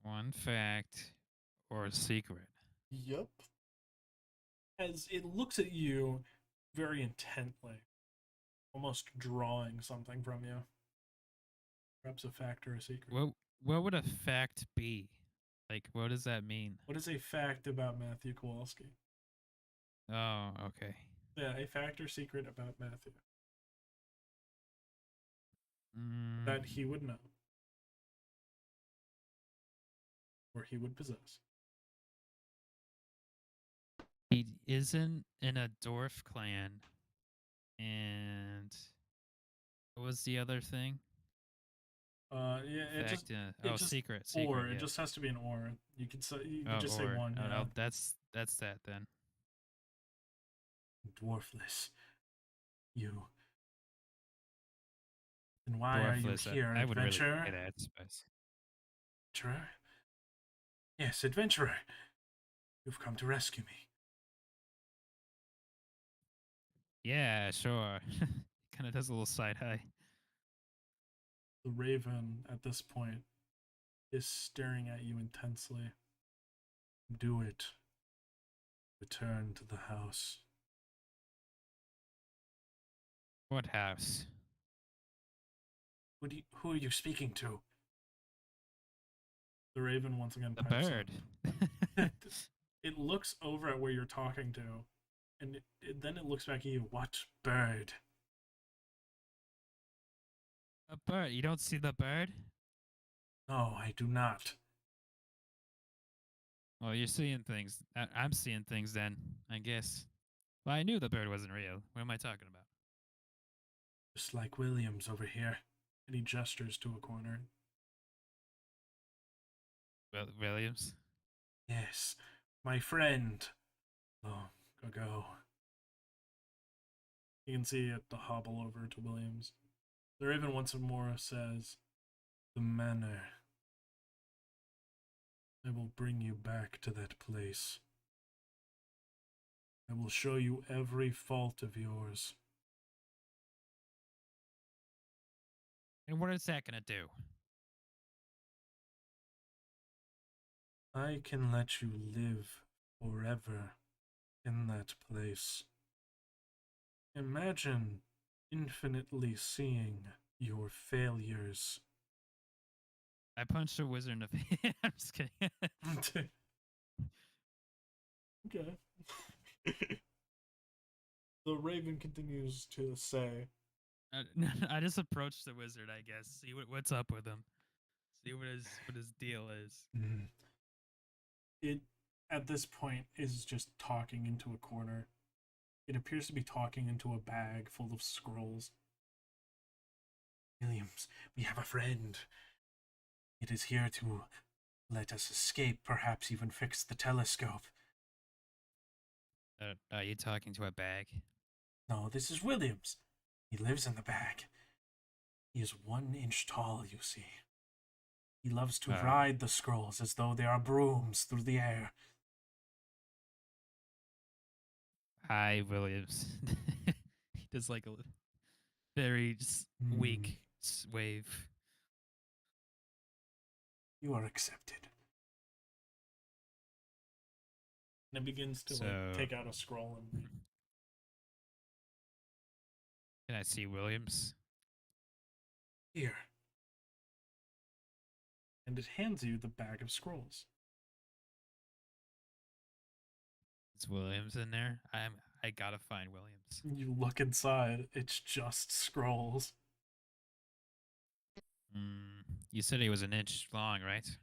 One fact or secret. Yep. As it looks at you very intently, almost drawing something from you. Perhaps a fact or a secret. What would a fact be? Like, what does that mean? What is a fact about Matthew Kowalski? Oh, okay. Yeah, a fact or secret about Matthew Mm, that he would know or he would possess. he isn't in a dwarf clan. And what was the other thing? Yeah, Fact. it Oh, just secret. or Secret. it Yeah. just has to be an or. You could Oh, just say or one. Yeah, that's that then. dwarfless. You. Then why are you Dwarfless. here, I would really adventurer? say that. Space. Adventurer? Yes, adventurer. You've come to rescue me. Yeah, sure. Kind of does a little side eye. The raven, at this point, is staring at you intensely. Do it. Return to the house. What house? Who are you speaking to? The raven once again The pipes bird. up. It looks over at where you're talking to, and then it looks back at you. What bird? A bird. You don't see the bird? No, I do not. Well, you're seeing things. I'm seeing things then, I guess. Well, I knew the bird wasn't real. What am I talking about? Just like Williams over here. And he gestures to a corner. Williams? Yes, my friend. Long ago. You can see it hobble over to Williams. The raven once more says, "The manor. I will bring you back to that place. I will show you every fault of yours. And what is that going to do? I can let you live forever in that place. Imagine infinitely seeing your failures." I punched a wizard in the face. I'm just kidding. Okay. The raven continues to say, I just approached the wizard, I guess. See what's up with him. See what his deal is. It, at this point, is just talking into a corner. It appears to be talking into a bag full of scrolls. "Williams, we have a friend. It is here to let us escape, perhaps even fix the telescope." Are you talking to a bag? "No, this is Williams. He lives in the bag. He is 1 inch tall, you see. He loves to ride the scrolls as though they are brooms through the air." Hi, Williams. He does like a very just Hmm. weak wave. You are accepted. And it begins to like So, take out a scroll and read. can I see Williams? Here. And it hands you the bag of scrolls. Is Williams in there? I gotta find Williams. You look inside, it's just scrolls. Mm, you said he was an inch long, right?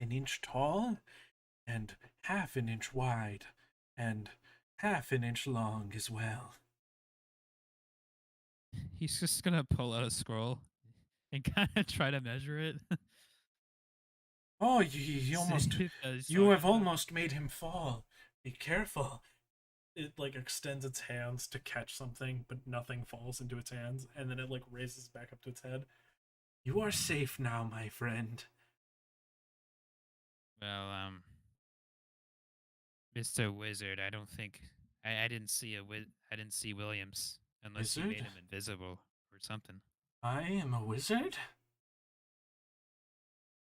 An inch tall and half an inch wide and half an inch long as well. He's just gonna pull out a scroll and kind of try to measure it. Oh, you See almost, that he's you talking have about. almost made him fall. Be careful. It like extends its hands to catch something, but nothing falls into its hands, and then it like raises back up to its head. You are safe now, my friend. Well, Mr. Wizard, I don't think I didn't see I didn't see Williams unless you Wizard? made him invisible or something. I am a wizard?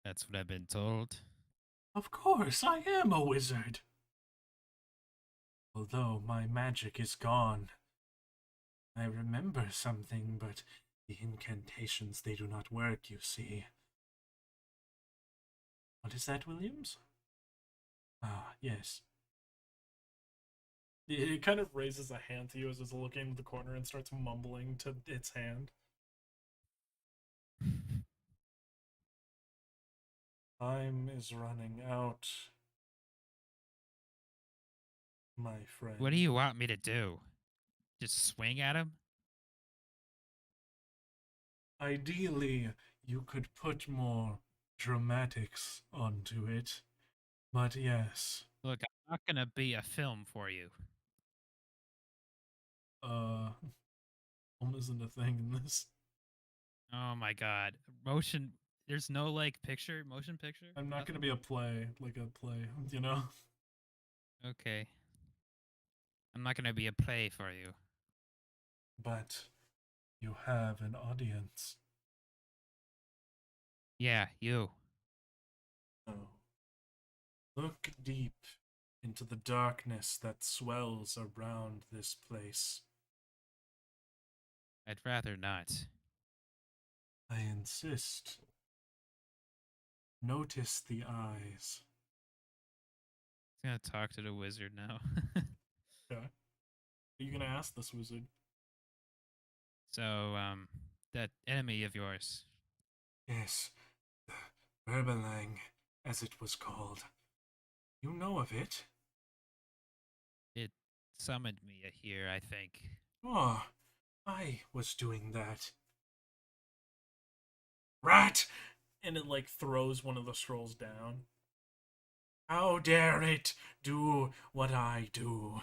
That's what I've been told. Of course, I am a wizard. Although my magic is gone. I remember something, but the incantations, they do not work, you see. What is that, Williams? Ah, yes. It kind of raises a hand to you as it's looking in the corner and starts mumbling to its hand. Time is running out, my What do friend. you want me to do? Just swing at him? Ideally, you could put more dramatics onto it. But yes, Look, I'm not gonna be a film for you. uh, film isn't a thing in this. Oh my god. Motion there's no like picture, motion picture? I'm not gonna Nothing? be a play, like a play, you know? Okay. I'm not gonna be a play for you. But you have an audience. Yeah, you. So look deep into the darkness that swells around this place. I'd rather not. I insist. Notice the eyes. I'm gonna talk to the wizard now. Okay. Are you gonna ask this wizard? So, that enemy of yours, Yes, the Verbalang, as it was called. You know of it? it summoned me here, I think. Oh, I was doing that. Rat! And it like throws one of the scrolls down. How dare it do what I do?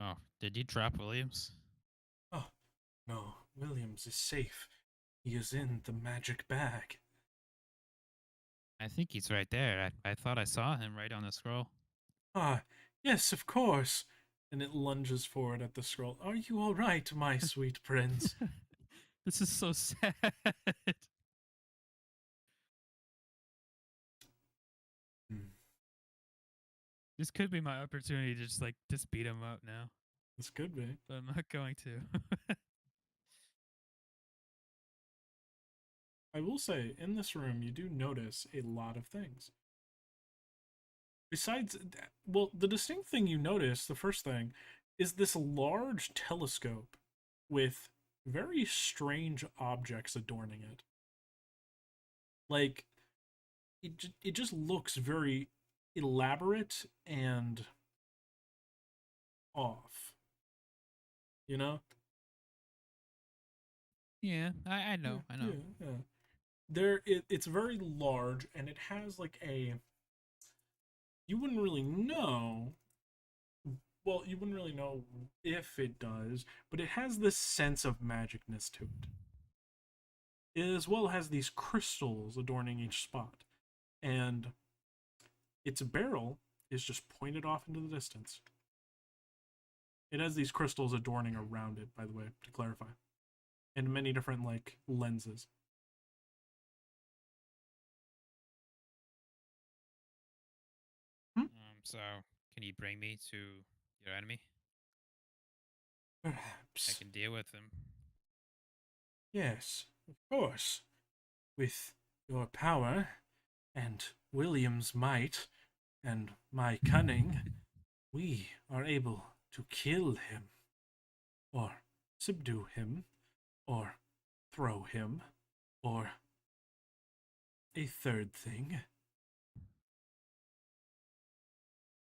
Oh, did you drop Williams? Oh, no, Williams is safe. He is in the magic bag. I think he's right there. I thought I saw him right on the scroll. Ah, yes, of course. And it lunges forward at the scroll. Are you all right, my sweet prince? This is so sad. Hmm, This could be my opportunity to just beat him up now, this could be. but I'm not going to. I will say, in this room, you do notice a lot of things. Besides, well, the distinct thing you notice, the first thing, is this large telescope with very strange objects adorning it. Like, it just looks very elaborate and off, you know? Yeah, I Yeah, know, I know. yeah, yeah. It's very large and it has like a, you wouldn't really know, well, you wouldn't really know if it does, but it has this sense of magicness to it. It as well has these crystals adorning each spot, and its barrel is just pointed off into the distance. It has these crystals adorning around it, by the way, to clarify, and many different like lenses. So can you bring me to your enemy? I Perhaps. can deal with him. Yes, of course. With your power and William's might and my cunning, we are able to kill him, or subdue him, or throw him, or a third thing.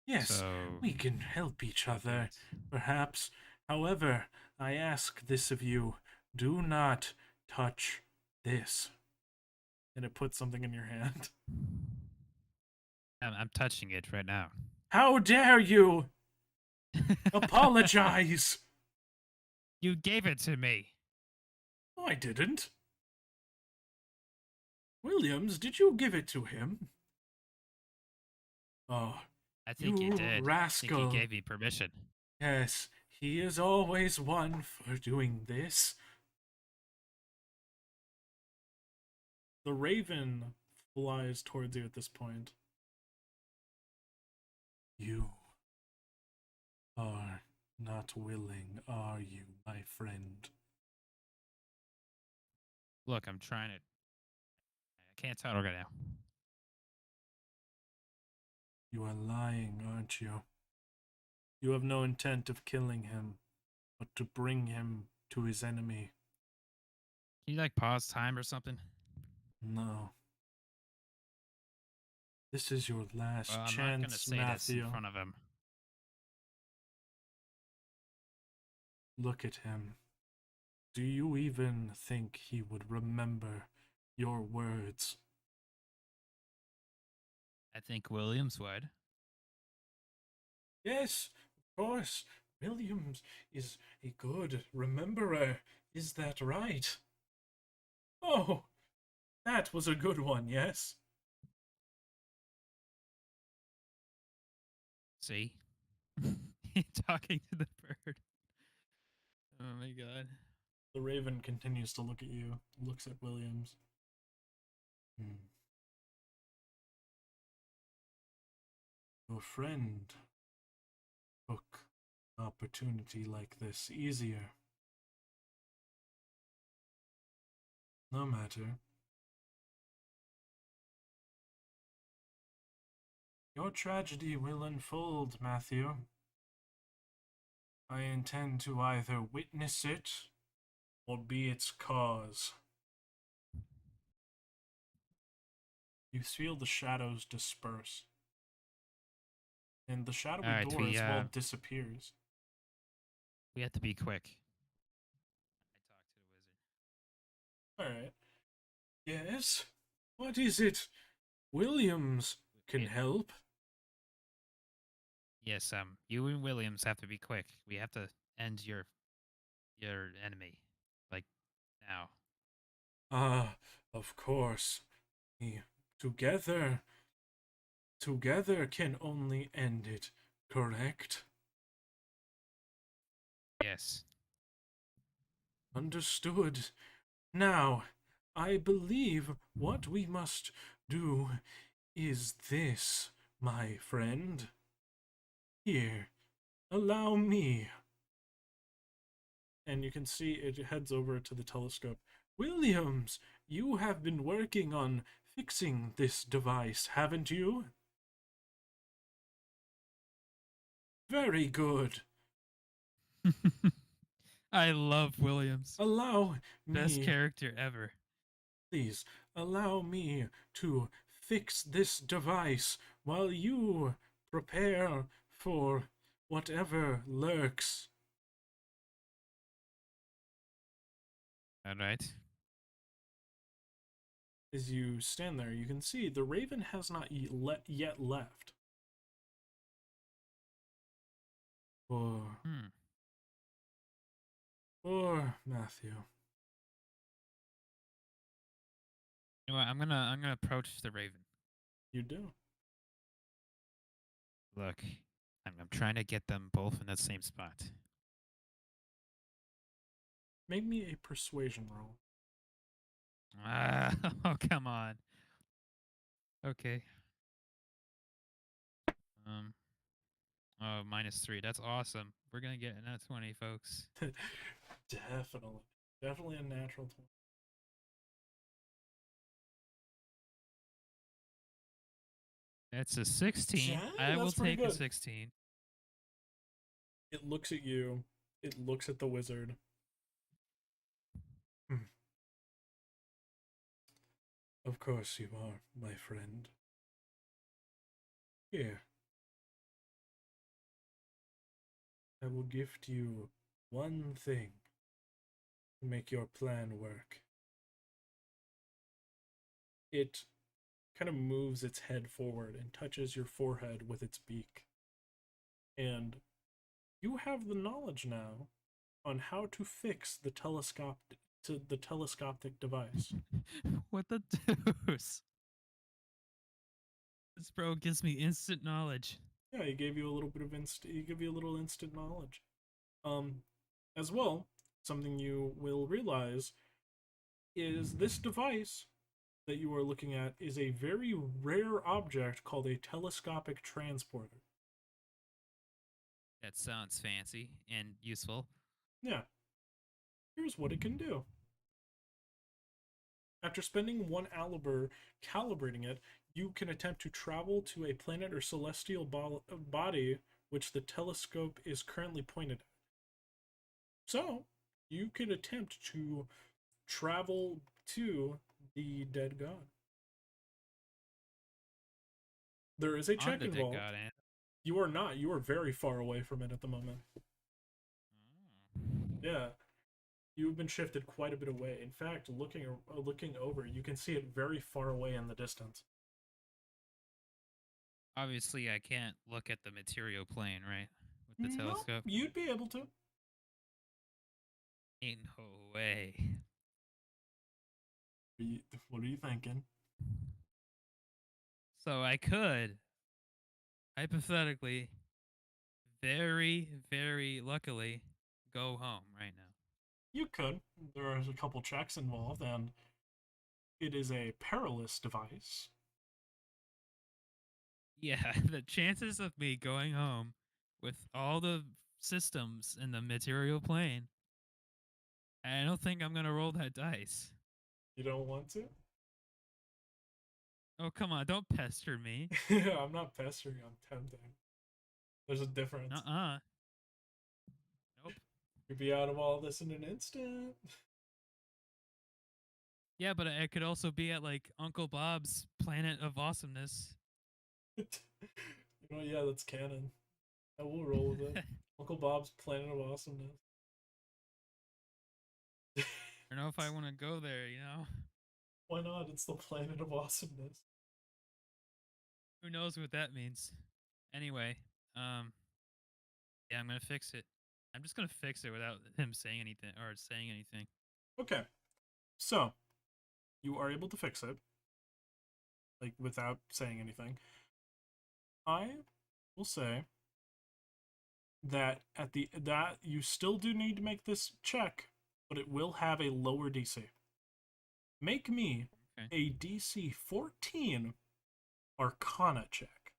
Yes, So we can help each other, perhaps. However, I ask this of you, do not touch this. And it puts something in your hand. I'm touching it right now. How dare you! Apologize! You gave it to me. No, I didn't. Williams, did you give it to him? Oh, I think you you did. rascal. I think you gave me permission. Yes, he is always one for doing this. The raven flies towards you at this point. You are not willing, are you, my friend? Look, I'm trying to. I can't tell right now. You are lying, aren't you? You have no intent of killing him, but to bring him to his enemy. Can you like pause time or something? No. This is your last Well, I'm chance, not gonna say this Matthew. in front of him. Look at him. Do you even think he would remember your words? I think Williams would. Yes, of course. Williams is a good rememberer. Is that right? Oh, that was a good one, yes? See? Talking to the bird. Oh my god. The raven continues to look at you, looks at Williams. Your friend took an opportunity like this easier. No matter. Your tragedy will unfold, Matthew. I intend to either witness it or be its cause. You feel the shadows disperse, and the shadowy Alright, door as well disappears. we have to be quick. I talked to the wizard. Alright. Yes? What is it? Williams can It- help. Yes, you and Williams have to be quick. We have to end your enemy. Like now. Ah, of course. We together can only end it, correct? Yes. Understood. Now, I believe what we must do is this, my friend. Here, allow me. And you can see it heads over to the telescope. Williams, you have been working on fixing this device, haven't you? Very good. I love Williams. Allow Best me, character ever. please, allow me to fix this device while you prepare for whatever lurks. Alright. As you stand there, you can see the raven has not yet left. Or Matthew. You know what, I'm gonna approach the raven. You do. Look, I'm trying to get them both in the same spot. Make me a persuasion roll. Ah, oh, come on. Okay. Um. Oh, -3. That's awesome. We're gonna get a nat 20, folks. Definitely. Definitely a natural 20. It's a 16. Yeah, I will that's pretty take a good. 16. It looks at you. It looks at the wizard. Hmm. Of course you are, my friend. Here, I will gift you one thing to make your plan work. It kind of moves its head forward and touches your forehead with its beak. And you have the knowledge now on how to fix the telescopic device. What the deuce? This bro gives me instant knowledge. Yeah, he gave you a little bit of he gave you a little instant knowledge. Um, as well, something you will realize is this device that you are looking at is a very rare object called a telescopic transporter. That sounds fancy and useful. Yeah, here's what it can do. After spending one aliber calibrating it, you can attempt to travel to a planet or celestial body which the telescope is currently pointed at. So, you could attempt to travel to the dead god. There is a I'm check the dead involved. god, and You are not. You are very far away from it at the moment. Yeah, you've been shifted quite a bit away. In fact, looking over, you can see it very far away in the distance. obviously I can't look at the material plane, right? With the No, telescope. you'd be able to. Ain't no way. What are you thinking? So I could, hypothetically, very, very luckily, go home right now. You could. There are a couple checks involved, and it is a perilous device. Yeah, the chances of me going home with all the systems in the material plane, I don't think I'm gonna roll that dice. You don't want to? Oh, come on, don't pester me. I'm not pestering. I'm tempting. There's a difference. Uh-uh. Nope. You'd be out of all this in an instant. Yeah, but I could also be at like Uncle Bob's Planet of Awesomeness. Yeah, that's canon. I will roll with it. Uncle Bob's Planet of Awesomeness. I don't know if I want to go there. Why not? It's the Planet of Awesomeness. Who knows what that means? Anyway, um, yeah, I'm gonna fix it. I'm just gonna fix it without him saying anything or saying anything. Okay, so you are able to fix it, like without saying anything. I will say that that you still do need to make this check, but it will have a lower DC. Make me Okay. a DC 14 Arcana check.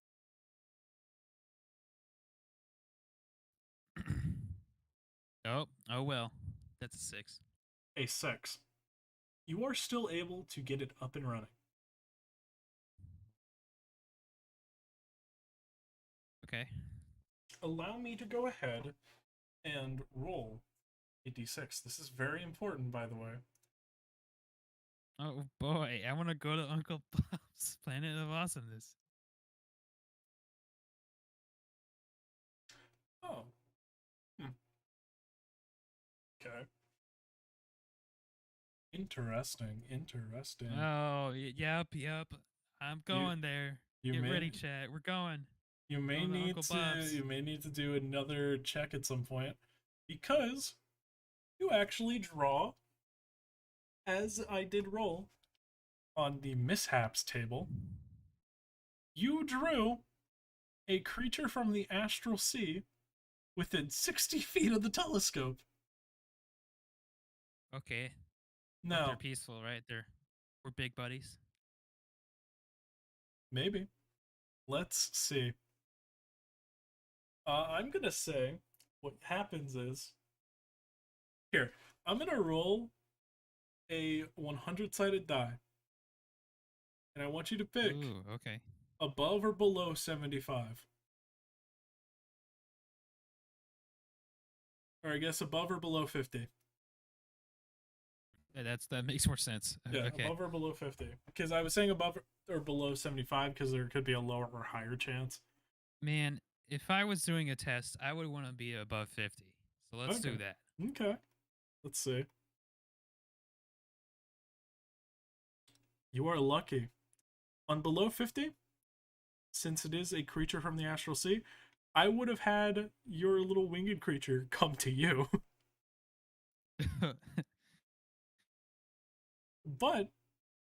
Oh well. That's a 6. A 6. You are still able to get it up and running. Okay. Allow me to go ahead and roll a d6. This is very important, by the way. Oh boy, I want to go to Uncle Bob's Planet of Awesomeness. Oh. Hmm. Okay. Interesting. Interesting. Oh, yep. I'm You going there. you Get may ready, chat. We're going. you may Going to need Uncle to Bob's. you may need to do another check at some point because you actually draw, as I did roll on the mishaps table. You drew a creature from the astral sea within 60 feet of the telescope. Okay, but they're Now, peaceful, right? We're big buddies. maybe. Let's see. I'm gonna say what happens is here. I'm gonna roll a 100-sided die, and I want you to pick Ooh, okay. above or below 75, or I guess above or below 50. Yeah, that makes more sense. Yeah, Okay. above or below 50. Because I was saying above or below 75 because there could be a lower or higher chance. Man, if I was doing a test, I would want to be above 50. So let's Okay. do that. Okay. Let's see. You are lucky. On below 50, since it is a creature from the astral sea, I would have had your little winged creature come to you. But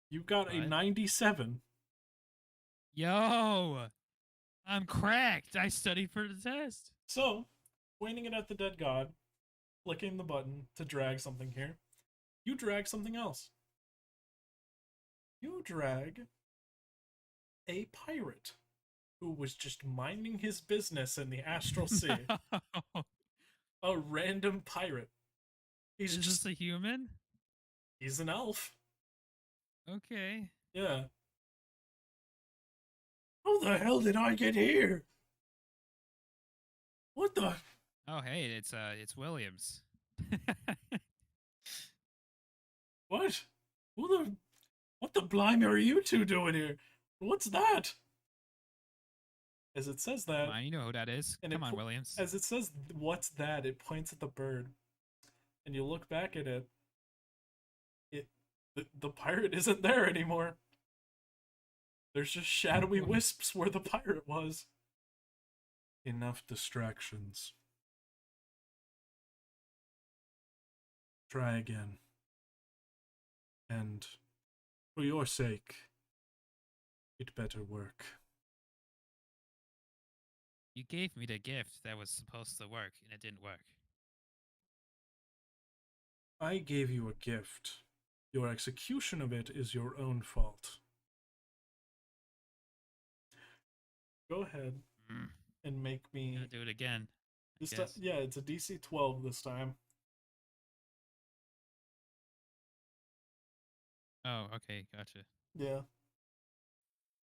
you got a What? 97. Yo, I'm cracked. I studied for the test. So, pointing it at the dead god, clicking the button to drag something here, you drag something else. You drag a pirate who was just minding his business in the astral sea. No. A random pirate. He's Is just, this a human? he's an elf. Okay. Yeah. How the hell did I get here? What the? Oh, hey, it's Williams. What? Who the? What the blimey are you two doing here? What's that? As it says Come that, on, you know who that is. and Come on, Williams. as it says, what's that? It points at the bird, and you look back at it. The pirate isn't there anymore. There's just shadowy wisps where the pirate was. Enough distractions. Try again. And for your sake, it better work. You gave me the gift that was supposed to work, and it didn't work. I gave you a gift. Your execution of it is your own fault. Go ahead Mm. and make me. Gotta do it again. I This time, guess. yeah, it's a DC 12 this time. Oh, okay, gotcha. Yeah.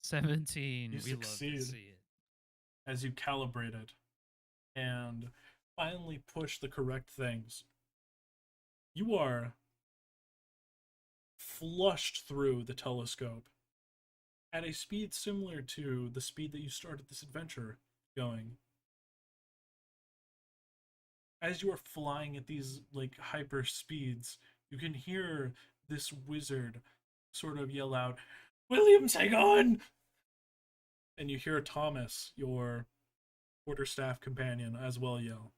17. You We love to succeed see it. as you calibrate it and finally push the correct things. You are flushed through the telescope at a speed similar to the speed that you started this adventure going. As you are flying at these like hyper speeds, you can hear this wizard sort of yell out, "Williams, hang on!" And you hear Thomas, your quarterstaff companion, as well yell.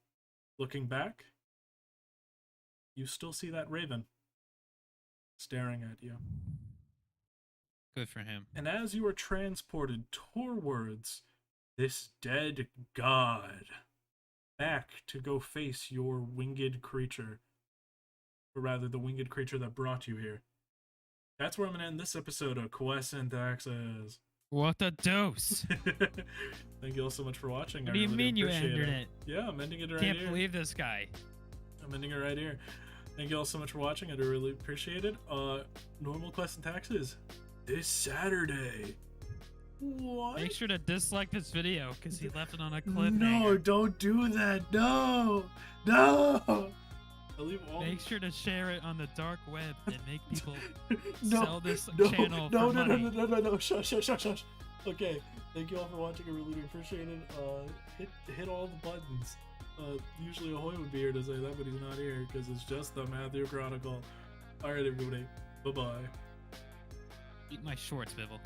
Looking back, you still see that raven staring at you. Good for him. And as you are transported towards this dead god, back to go face your winged creature, or rather the winged creature that brought you here. That's where I'm going to end this episode of Quest and Taxes. What a dose! Thank you all so much for watching. What do you mean you ended it? Yeah, I'm ending it right Can't here. believe this guy. I'm ending it right here. Thank you all so much for watching. I do really appreciate it. Normal Quest and Taxes this Saturday. What? Make sure to dislike this video because he left it on a cliffhanger. No, don't do that. No, no. I'll leave all. Make sure to share it on the dark web and make people No, sell this no, channel no, for no, money. no. Shush. Okay, thank you all for watching. I really do appreciate it. Hit all the buttons. Usually Ahoy would be here to say that, but he's not here because it's just the Matthew Chronicle. All right, everybody. Bye-bye. Eat my shorts, Bibble.